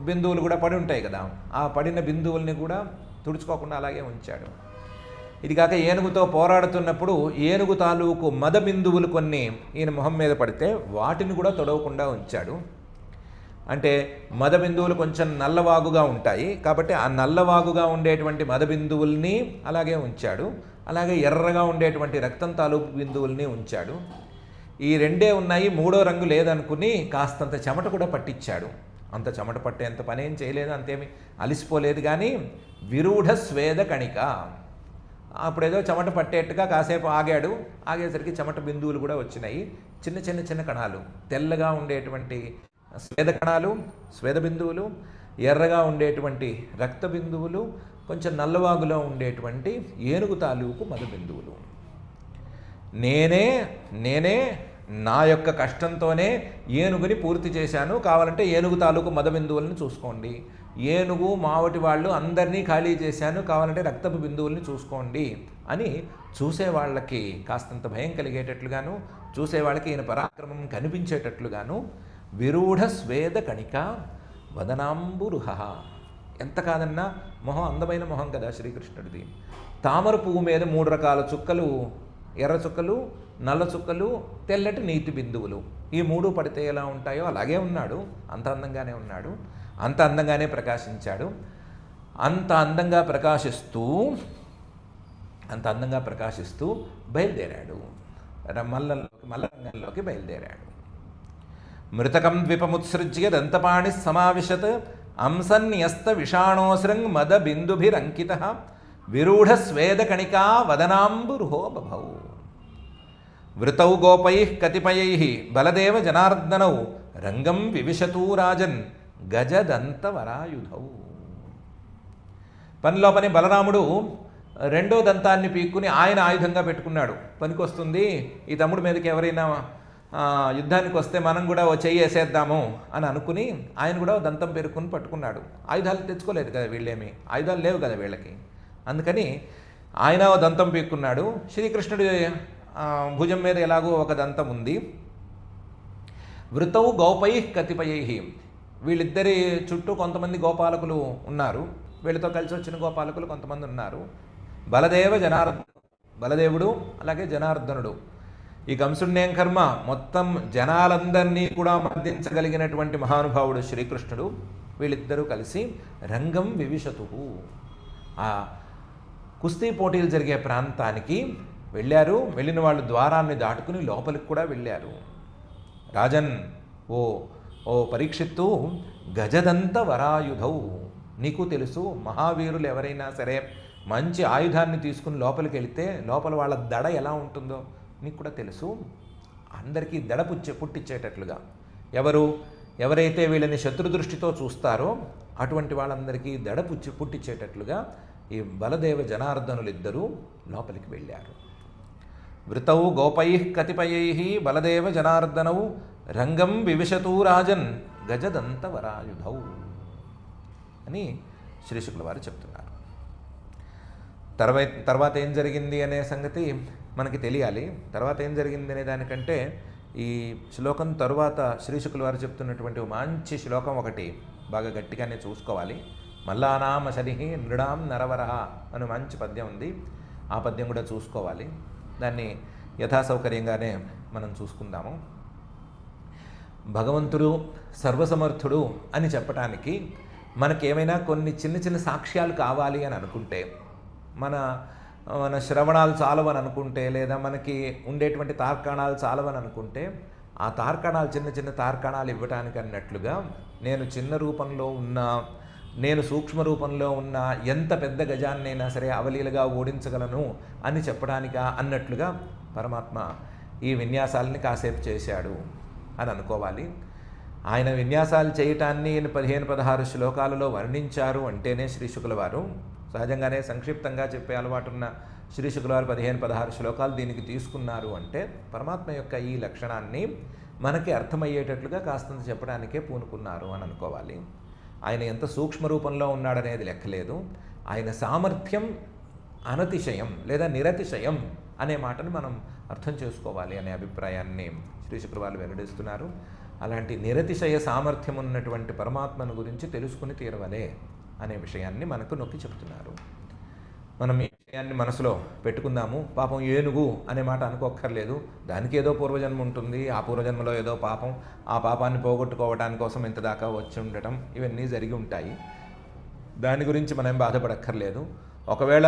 బిందువులు కూడా పడి ఉంటాయి కదా, ఆ పడిన బిందువుల్ని కూడా తుడుచుకోకుండా అలాగే ఉంచాడు. ఇది కాక ఏనుగుతో పోరాడుతున్నప్పుడు ఏనుగు తాలూకు మద బిందువులు కొన్ని ఈయన మొహం మీద పడితే వాటిని కూడా తొడవకుండా ఉంచాడు. అంటే మద బిందువులు కొంచెం నల్లవాగుగా ఉంటాయి కాబట్టి ఆ నల్లవాగుగా ఉండేటువంటి మద బిందువుల్ని అలాగే ఉంచాడు. అలాగే ఎర్రగా ఉండేటువంటి రక్తం తాలూకు బిందువుల్ని ఉంచాడు. ఈ రెండే ఉన్నాయి, మూడో రంగు లేదనుకుని కాస్తంత చెమట కూడా పట్టించాడు. అంత చెమట పట్టేంత పనేం చేయలేదు, అంతేమి అలిసిపోలేదు. కానీ విరూఢ స్వేద కణిక, అప్పుడేదో చెమట పట్టేట్టుగా కాసేపు ఆగేసరికి చెమట బిందువులు కూడా వచ్చినాయి. చిన్న కణాలు, తెల్లగా ఉండేటువంటి స్వేద కణాలు, స్వేద బిందువులు, ఎర్రగా ఉండేటువంటి రక్త బిందువులు, కొంచెం నల్లవాగులో ఉండేటువంటి ఏనుగు తాలూకు మద బిందువులు. నేనే నా యొక్క కష్టంతోనే ఏనుగుని పూర్తి చేశాను, కావాలంటే ఏనుగు తాలూకు మద బిందువులను చూసుకోండి. ఏనుగు మావటి వాళ్ళు అందరినీ ఖాళీ చేశాను, కావాలంటే రక్తపు బిందువుల్ని చూసుకోండి అని చూసేవాళ్ళకి కాస్తంత భయం కలిగేటట్లుగాను, చూసేవాళ్ళకి ఈయన పరాక్రమం కనిపించేటట్లుగాను విరూఢ స్వేద కణిక వదనాంబురుహ. ఎంత కాదన్నా మొహం అందమైన మొహం కదా శ్రీకృష్ణుడిది. తామర పువ్వు మీద 3 రకాల చుక్కలు, ఎర్ర చుక్కలు, నల్ల చుక్కలు, తెల్లటి నీటి బిందువులు, ఈ 3 పడితే ఎలా ఉంటాయో అలాగే ఉన్నాడు. అంత అందంగానే ఉన్నాడు, అంత అందంగానే ప్రకాశించాడు. అంత అందంగా ప్రకాశిస్తూ బయలుదేరాడు, మల్లరంగంలోకి బయలుదేరాడు. మృతకం ద్విపముత్సృజ్య దంతపాణి సమావిశత్ అంసన్యస్త విషాణోసృంగ్ మద బిందుభిరంకిత విరూఢ స్వేద కణికా వదనాంబురుహో బభౌ. వృతౌ గోపై కతిపయై బలదేవ జనార్దనౌ రంగం వివిశతూ రాజన్ గజదంతవరాయుధౌ. పనిలో పని బలరాముడు రెండో దంతాన్ని పీక్కుని ఆయన ఆయుధంగా పెట్టుకున్నాడు. పనికొస్తుంది, ఈ తమ్ముడి మీదకి ఎవరైనా యుద్ధానికి వస్తే మనం కూడా ఓ చెయ్యి వేసేద్దాము అని అనుకుని ఆయన కూడా దంతం పెరుక్కుని పట్టుకున్నాడు. ఆయుధాలు తెచ్చుకోలేదు కదా వీళ్ళేమి, ఆయుధాలు లేవు కదా వీళ్ళకి, అందుకని ఆయన దంతం పీక్కున్నాడు. శ్రీకృష్ణుడి భుజం మీద ఎలాగో ఒక దంతం ఉంది. వృతౌ గోపై కతిపయై, వీళ్ళిద్దరి చుట్టూ కొంతమంది గోపాలకులు ఉన్నారు, వీళ్ళతో కలిసి వచ్చిన గోపాలకులు కొంతమంది ఉన్నారు. బలదేవుడు అలాగే జనార్దనుడు. ఈ కంసుడినేం కర్మ, మొత్తం జనాలందరినీ కూడా మర్దించగలిగినటువంటి మహానుభావుడు శ్రీకృష్ణుడు. వీళ్ళిద్దరూ కలిసి రంగం వివిశతు, ఆ కుస్తీ పోటీలు జరిగే ప్రాంతానికి వెళ్ళారు. వెళ్ళిన వాళ్ళు ద్వారాన్ని దాటుకుని లోపలికి కూడా వెళ్ళారు. రాజన్, ఓ పరీక్షిత్తు, గజదంత వరాయుధౌ, నీకు తెలుసు మహావీరులు ఎవరైనా సరే మంచి ఆయుధాన్ని తీసుకుని లోపలికి వెళితే లోపల వాళ్ళ దడ ఎలా ఉంటుందో నీకు కూడా తెలుసు. అందరికీ దడ పుట్టించేటట్లుగా ఎవరైతే వీళ్ళని శత్రుదృష్టితో చూస్తారో అటువంటి వాళ్ళందరికీ దడ పుట్టించేటట్లుగా ఈ బలదేవ జనార్దనులిద్దరూ లోపలికి వెళ్ళారు. వృతౌ గోపై కతిపయై బలదేవ జనార్దనౌ రంగం వివిశతూ రాజన్ గజదంతవరాయుధౌ అని శ్రీశుకుల వారు చెప్తున్నారు. తర్వాత ఏం జరిగింది అనే సంగతి మనకి తెలియాలి. తర్వాత ఏం జరిగింది అనే దానికంటే ఈ శ్లోకం తరువాత శ్రీశుకుల వారు చెప్తున్నటువంటి మంచి శ్లోకం ఒకటి బాగా గట్టిగానే చూసుకోవాలి. మల్లానామ శనిహి నృడాం నరవరహ అని మంచి పద్యం ఉంది. ఆ పద్యం కూడా చూసుకోవాలి. దాన్ని యథాసౌకర్యంగానే మనం చూసుకుందాము. భగవంతుడు సర్వసమర్థుడు అని చెప్పటానికి మనకేమైనా కొన్ని చిన్న చిన్న సాక్ష్యాలు కావాలి అని అనుకుంటే, మన శ్రవణాలు చాలవని అనుకుంటే, లేదా మనకి ఉండేటువంటి తార్కాణాలు చాలవని అనుకుంటే, ఆ తార్కాణాలు చిన్న చిన్న తార్కాణాలు ఇవ్వటానికి అన్నట్లుగా నేను చిన్న రూపంలో ఉన్నా, నేను సూక్ష్మ రూపంలో ఉన్న ఎంత పెద్ద గజాన్నైనా సరే అవలీలగా ఓడించగలను అని చెప్పడానికా అన్నట్లుగా పరమాత్మ ఈ విన్యాసాలని కాసేపు చేశాడు అని అనుకోవాలి. ఆయన విన్యాసాలు చేయటాన్ని 15-16 శ్లోకాలలో వర్ణించారు అంటేనే శ్రీశుకుల వారు సహజంగానే సంక్షిప్తంగా చెప్పే అలవాటున్న శ్రీశుకుల వారు 15-16 శ్లోకాలు దీనికి తీసుకున్నారు అంటే పరమాత్మ యొక్క ఈ లక్షణాన్ని మనకి అర్థమయ్యేటట్లుగా కాస్తంత చెప్పడానికే పూనుకున్నారు అని అనుకోవాలి. ఆయన ఎంత సూక్ష్మ రూపంలో ఉన్నాడనేది లెక్కలేదు. ఆయన సామర్థ్యం అనతిశయం లేదా నిరతిశయం అనే మాటను మనం అర్థం చేసుకోవాలి అనే అభిప్రాయాన్ని శ్రీశుకుల వారు వెల్లడిస్తున్నారు. అలాంటి నిరతిశయ సామర్థ్యం ఉన్నటువంటి పరమాత్మను గురించి తెలుసుకుని తీరవలే అనే విషయాన్ని మనకు నొక్కి చెప్తున్నారు. మనం ఈ విషయాన్ని మనసులో పెట్టుకుందాము. పాపం ఏనుగు అనే మాట అనుకోక్కర్లేదు. దానికి ఏదో పూర్వజన్మ ఉంటుంది. ఆ పూర్వజన్మలో ఏదో పాపం, ఆ పాపాన్ని పోగొట్టుకోవడానికి కోసం ఇంత దాకా వచ్చి ఉండటం ఇవన్నీ జరిగి ఉంటాయి. దాని గురించి మనం బాధపడక్కర్లేదు. ఒకవేళ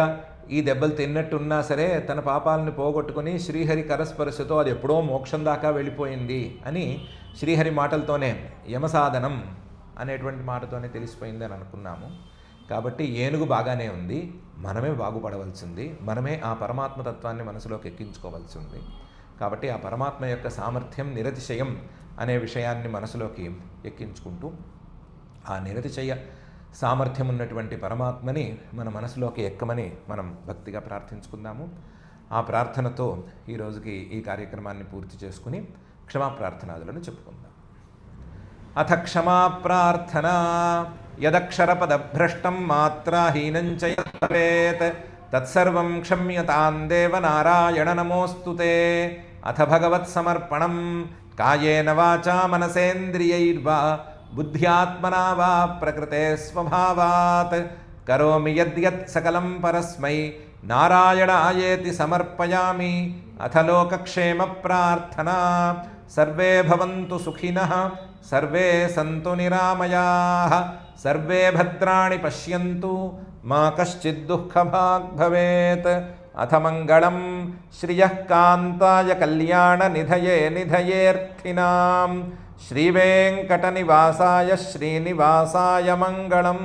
ఈ దెబ్బలు తిన్నట్టున్నా సరే తన పాపాలను పోగొట్టుకుని శ్రీహరి కరస్పర్శతో అది ఎప్పుడో మోక్షం దాకా వెళ్ళిపోయింది అని శ్రీహరి మాటలతోనే యమసాధనం అనేటువంటి మాటతోనే తెలిసిపోయింది అని అనుకున్నాము. కాబట్టి ఏనుగు బాగానే ఉంది, మనమే బాగుపడవలసింది, మనమే ఆ పరమాత్మ తత్వాన్ని మనసులోకి ఎక్కించుకోవాల్సింది. కాబట్టి ఆ పరమాత్మ యొక్క సామర్థ్యం నిరతిశయం అనే విషయాన్ని మనసులోకి ఎక్కించుకుంటూ ఆ నిరతిశయ సామర్థ్యం ఉన్నటువంటి పరమాత్మని మన మనసులోకి ఎక్కమని మనం భక్తిగా ప్రార్థించుకుందాము. ఆ ప్రార్థనతో ఈరోజుకి ఈ కార్యక్రమాన్ని పూర్తి చేసుకుని క్షమాప్రార్థనాదులను చెప్పుకుందాం. అథ క్షమాప్రార్థనా యదక్షరపదభ్రష్టం మాత్రాహీనం చ యద్భవేత్ తత్సర్వం క్షమ్యతాం దేవ నారాయణ నమోస్తుతే. అథ భగవత్సమర్పణం కాయేన వాచా మనసేంద్రియైర్వా బుద్ధ్యాత్మనా వా ప్రకృతే స్వభావాత్ కరోమి యద్యత్ సకలం పరస్మై నారాయణాయేతి సమర్పయామి. అథ లోకక్షేమ ప్రార్థనా సర్వే భవంతు సుఖినః సర్వే సంతు నిరామయాః సర్వే భద్రాణి పశ్యంతు మా కశ్చిద్ దుఃఖభాగ్ భవేత్. అథ మంగళం శ్రియః కాంతాయ కళ్యాణ నిధయే నిధయేర్థినాం శ్రీవేంకటనివాసాయ శ్రీనివాసాయ మంగళం.